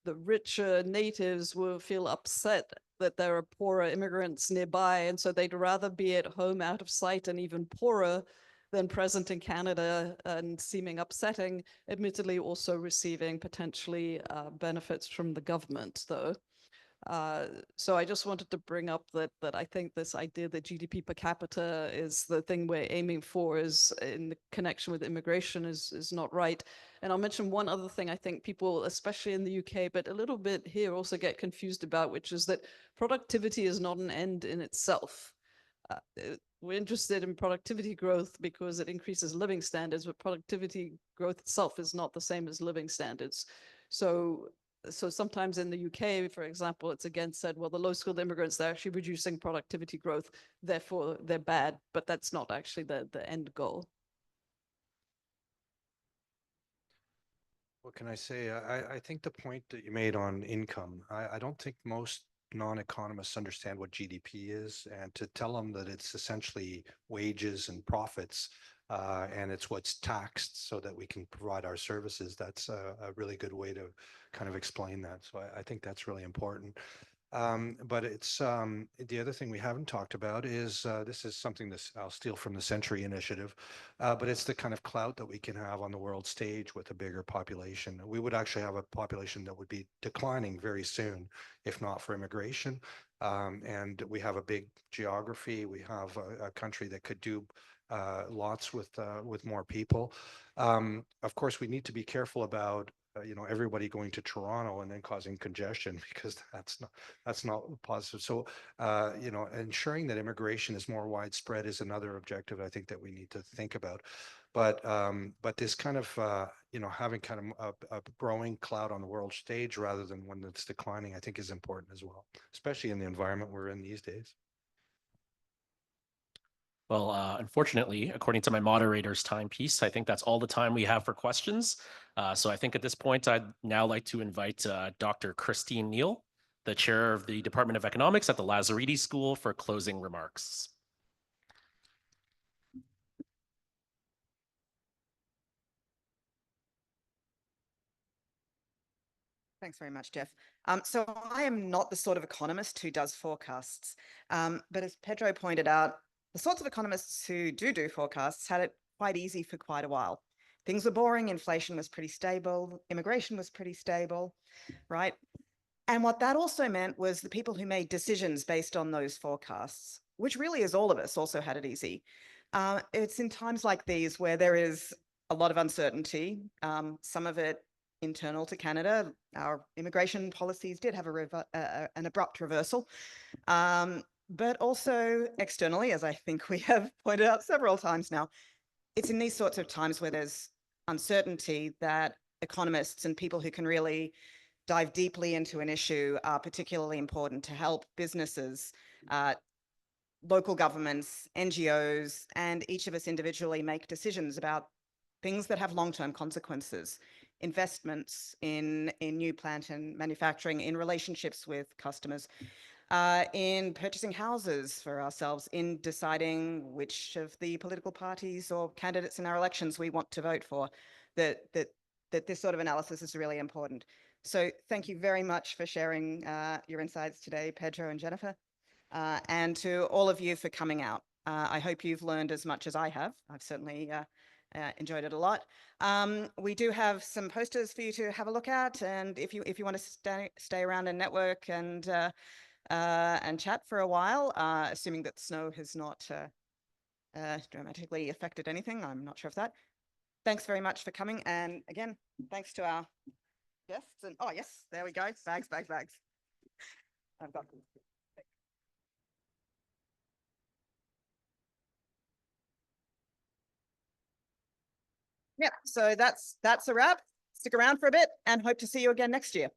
the richer natives will feel upset that there are poorer immigrants nearby, and so they'd rather be at home out of sight and even poorer than present in Canada and seeming upsetting, admittedly also receiving potentially benefits from the government, though. So I just wanted to bring up that I think this idea that GDP per capita is the thing we're aiming for, is in the connection with immigration, is not right. And I'll mention one other thing I think people, especially in the UK, but a little bit here, also get confused about, which is that productivity is not an end in itself. We're interested in productivity growth because it increases living standards, but productivity growth itself is not the same as living standards. So sometimes in the UK, for example, it's again said, well, the low-skilled immigrants, they're actually reducing productivity growth, therefore they're bad, but that's not actually the end goal. What can I say? I think the point that you made on income, I don't think most non-economists understand what GDP is, and to tell them that it's essentially wages and profits, and it's what's taxed so that we can provide our services. That's a really good way to kind of explain that. So I think that's really important. But it's the other thing we haven't talked about is this is something that I'll steal from the Century Initiative, but it's the kind of clout that we can have on the world stage with a bigger population. We would actually have a population that would be declining very soon if not for immigration. And we have a big geography. We have a country that could do lots with more people. Of course, we need to be careful about everybody going to Toronto and then causing congestion, because that's not positive. So ensuring that immigration is more widespread is another objective I think that we need to think about. But this kind of having kind of a growing cloud on the world stage rather than one that's declining, I think is important as well, especially in the environment we're in these days. Well, unfortunately, according to my moderator's timepiece, I think that's all the time we have for questions. So I think at this point, I'd now like to invite Dr. Christine Neal, the chair of the Department of Economics at the Lazaridis School, for closing remarks. Thanks very much, Jeff. So I am not the sort of economist who does forecasts, but as Pedro pointed out, the sorts of economists who do forecasts had it quite easy for quite a while. Things were boring, inflation was pretty stable, immigration was pretty stable, right? And what that also meant was the people who made decisions based on those forecasts, which really is all of us, also had it easy. It's in times like these where there is a lot of uncertainty, some of it internal to Canada. Our immigration policies did have an abrupt reversal, but also externally, as I think we have pointed out several times now. It's in these sorts of times where there's uncertainty that economists and people who can really dive deeply into an issue are particularly important to help businesses, local governments, NGOs, and each of us individually make decisions about things that have long-term consequences, investments in new plant and manufacturing, in relationships with customers, in purchasing houses for ourselves, in deciding which of the political parties or candidates in our elections we want to vote for, that this sort of analysis is really important. So thank you very much for sharing your insights today, Pedro and Jennifer, and to all of you for coming out. I hope you've learned as much as I have. I've certainly enjoyed it a lot. We do have some posters for you to have a look at, and if you want to stay around and network and chat for a while, assuming that snow has not dramatically affected anything, I'm not sure of that. Thanks very much for coming, and again, thanks to our guests. And oh yes, there we go. Bags. I've got them. Yeah, so that's a wrap. Stick around for a bit and hope to see you again next year.